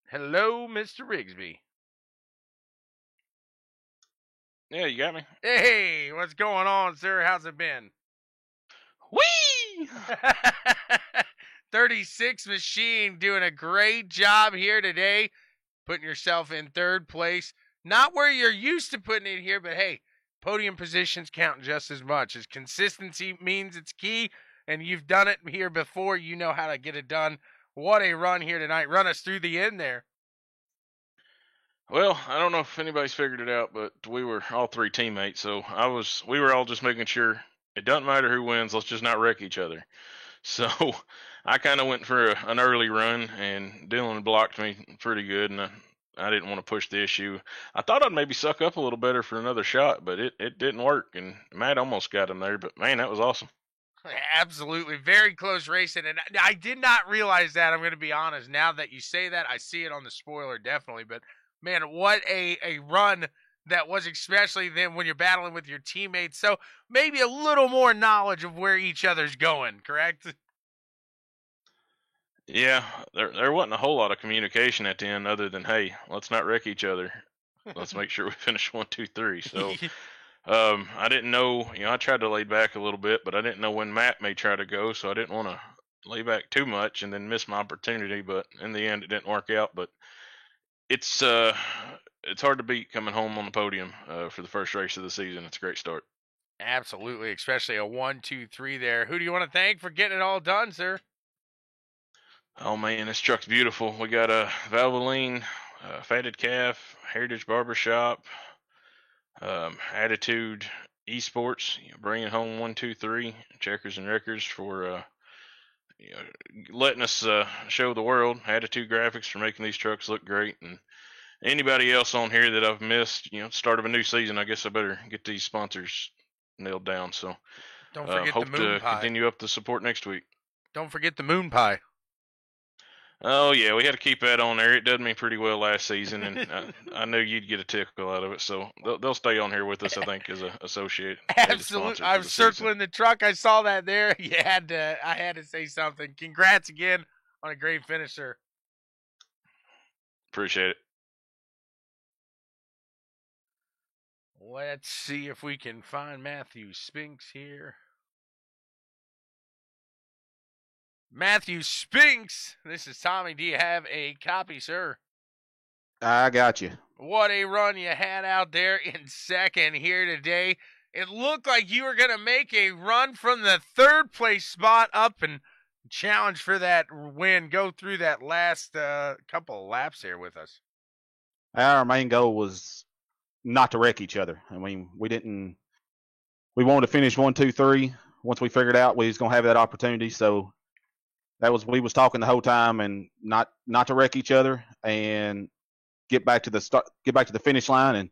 Hello, Mr. Rigsby. Yeah, you got me. Hey, what's going on, sir? How's it been? Whee! 36 Machine doing a great job here today, putting yourself in third place. Not where you're used to putting it here, but hey, podium positions count just as much. As consistency means it's key, and you've done it here before. You know how to get it done. What a run here tonight. Run us through the end there. Well, I don't know if anybody's figured it out, but we were all three teammates, so we were all just making sure it doesn't matter who wins, let's just not wreck each other. So I kind of went for an early run, and Dylan blocked me pretty good, and I didn't want to push the issue. I thought I'd maybe suck up a little better for another shot, but it didn't work, and Matt almost got him there, but man, that was awesome. Absolutely. Very close racing, and I did not realize that, I'm going to be honest. Now that you say that, I see it on the spoiler, definitely, but man, what a run that was, especially then when you're battling with your teammates. So maybe a little more knowledge of where each other's going, correct? Yeah, there wasn't a whole lot of communication at the end other than, hey, let's not wreck each other. Let's make sure we finish 1, 2, 3. So I didn't know, I tried to lay back a little bit, but I didn't know when Matt may try to go, so I didn't want to lay back too much and then miss my opportunity. But in the end, it didn't work out. But it's hard to beat coming home on the podium for the first race of the season. It's a great start. Absolutely, especially a 1, 2, 3 there. Who do you want to thank for getting it all done, sir? Oh man, this truck's beautiful. We got a Valvoline, Fatted Calf, Heritage Barbershop, Attitude Esports, bringing home 1, 2, 3, Checkers and Wreckers for letting us show the world. Attitude Graphics for making these trucks look great, and anybody else on here that I've missed. Start of a new season. I guess I better get these sponsors nailed down. So don't forget hope the moon to pie. Continue up the support next week. Don't forget the moon pie. Oh yeah, we had to keep that on there. It did me pretty well last season, and I knew you'd get a tickle out of it. So they'll stay on here with us, I think, as an associate. Absolutely, I'm circling the truck. I saw that there. I had to say something. Congrats again on a great finish, sir. Appreciate it. Let's see if we can find Matthew Spinks here. Matthew Spinks, this is Tommy. Do you have a copy, sir? I got you. What a run you had out there in second here today. It looked like you were going to make a run from the third place spot up and challenge for that win. Go through that last couple of laps there with us. Our main goal was not to wreck each other. I mean, we wanted to finish 1, 2, 3. once we figured out we was gonna have that opportunity. So we was talking the whole time, and not to wreck each other and get back to the finish line. And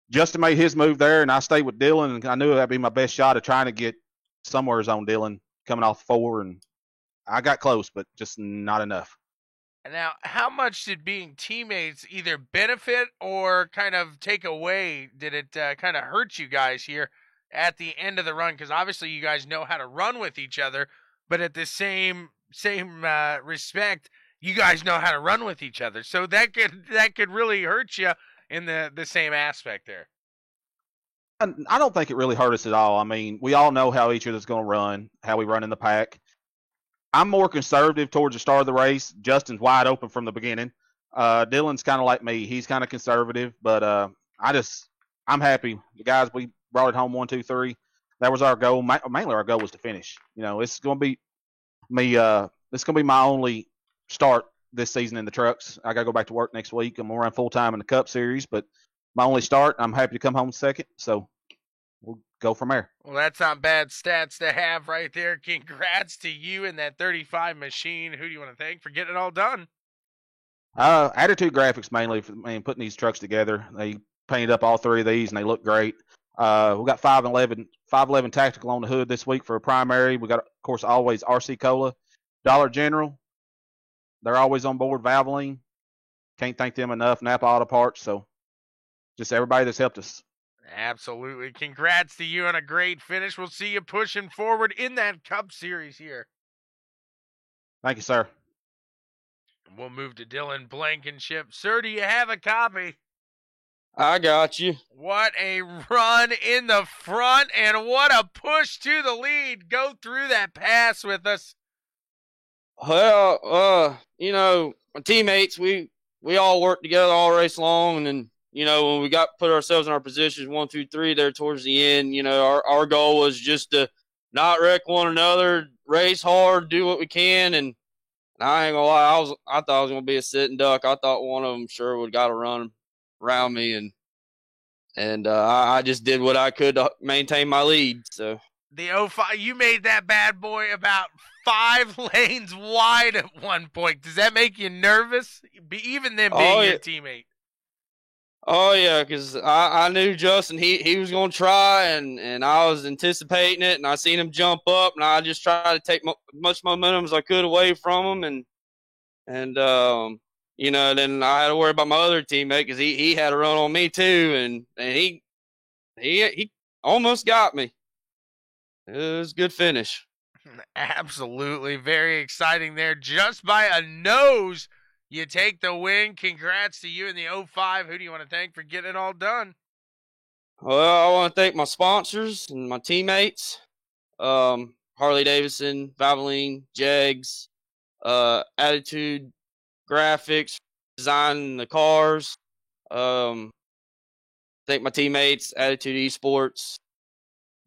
Justin made his move there, and I stayed with Dylan, and I knew that'd be my best shot of trying to get somewheres on Dylan coming off 4, and I got close, but just not enough. And now, how much did being teammates either benefit or kind of take away? Did it kind of hurt you guys here at the end of the run? Because obviously you guys know how to run with each other, but at the same respect, you guys know how to run with each other. So that could really hurt you in the same aspect there. I don't think it really hurt us at all. I mean, we all know how each other's going to run, how we run in the pack. I'm more conservative towards the start of the race. Justin's wide open from the beginning. Dylan's kind of like me. He's kind of conservative, but I'm happy. The guys, we brought it home 1, 2, 3. That was our goal. Mainly our goal was to finish. You know, it's going to be me. It's going to be my only start this season in the trucks. I got to go back to work next week. I'm going to run full time in the Cup Series, but my only start. I'm happy to come home second. So we'll go from there. Well, that's not bad stats to have right there. Congrats to you and that 35 machine. Who do you want to thank for getting it all done? Attitude Graphics mainly for putting these trucks together. They painted up all 3 of these, and they look great. We got 511 Tactical on the hood this week for a primary. We got, of course, always RC Cola, Dollar General. They're always on board. Valvoline, can't thank them enough. Napa Auto Parts. So just everybody that's helped us. Absolutely. Congrats to you on a great finish. We'll see you pushing forward in that Cup Series here. Thank you, sir. And we'll move to Dylan Blankenship. Sir, do you have a copy? I got you. What a run in the front, and what a push to the lead. Go through that pass with us. Well, my teammates, we all worked together all race long, and then, when we put ourselves in our positions 1, 2, 3 there towards the end, our goal was just to not wreck one another, race hard, do what we can, and I ain't gonna lie, I thought I was gonna be a sitting duck. I thought one of them sure would got to run around me, and I just did what I could to maintain my lead. So the 05, you made that bad boy about 5 lanes wide at one point. Does that make you nervous? Even them being your teammate. Oh yeah, because I knew Justin. He was gonna try, and I was anticipating it, and I seen him jump up, and I just tried to take much momentum as I could away from him, and then I had to worry about my other teammate because he had a run on me too, and he almost got me. It was a good finish. Absolutely, very exciting there. Just by a nose, you take the win. Congrats to you in the 05. Who do you want to thank for getting it all done? Well, I want to thank my sponsors and my teammates. Harley Davidson, Valvoline, Jegs, Attitude Graphics, designing the cars. Thank my teammates, Attitude Esports.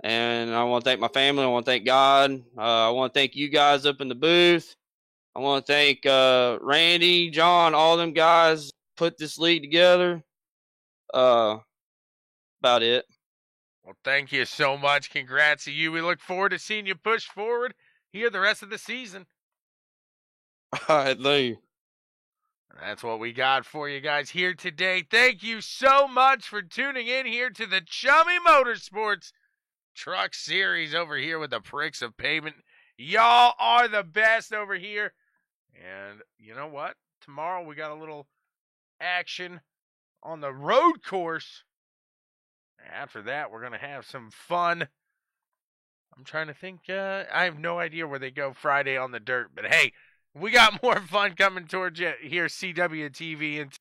And I want to thank my family. I want to thank God. I want to thank you guys up in the booth. I want to thank Randy, John, all them guys put this league together. About it. Well, thank you so much. Congrats to you. We look forward to seeing you push forward here the rest of the season. All right, thank you. That's what we got for you guys here today. Thank you so much for tuning in here to the Chummy Motorsports Truck Series over here with the Pricks of Pavement. Y'all are the best over here. And you know what? Tomorrow we got a little action on the road course. After that, we're going to have some fun. I'm trying to think. I have no idea where they go Friday on the dirt. But hey, we got more fun coming towards you here, CWTV. And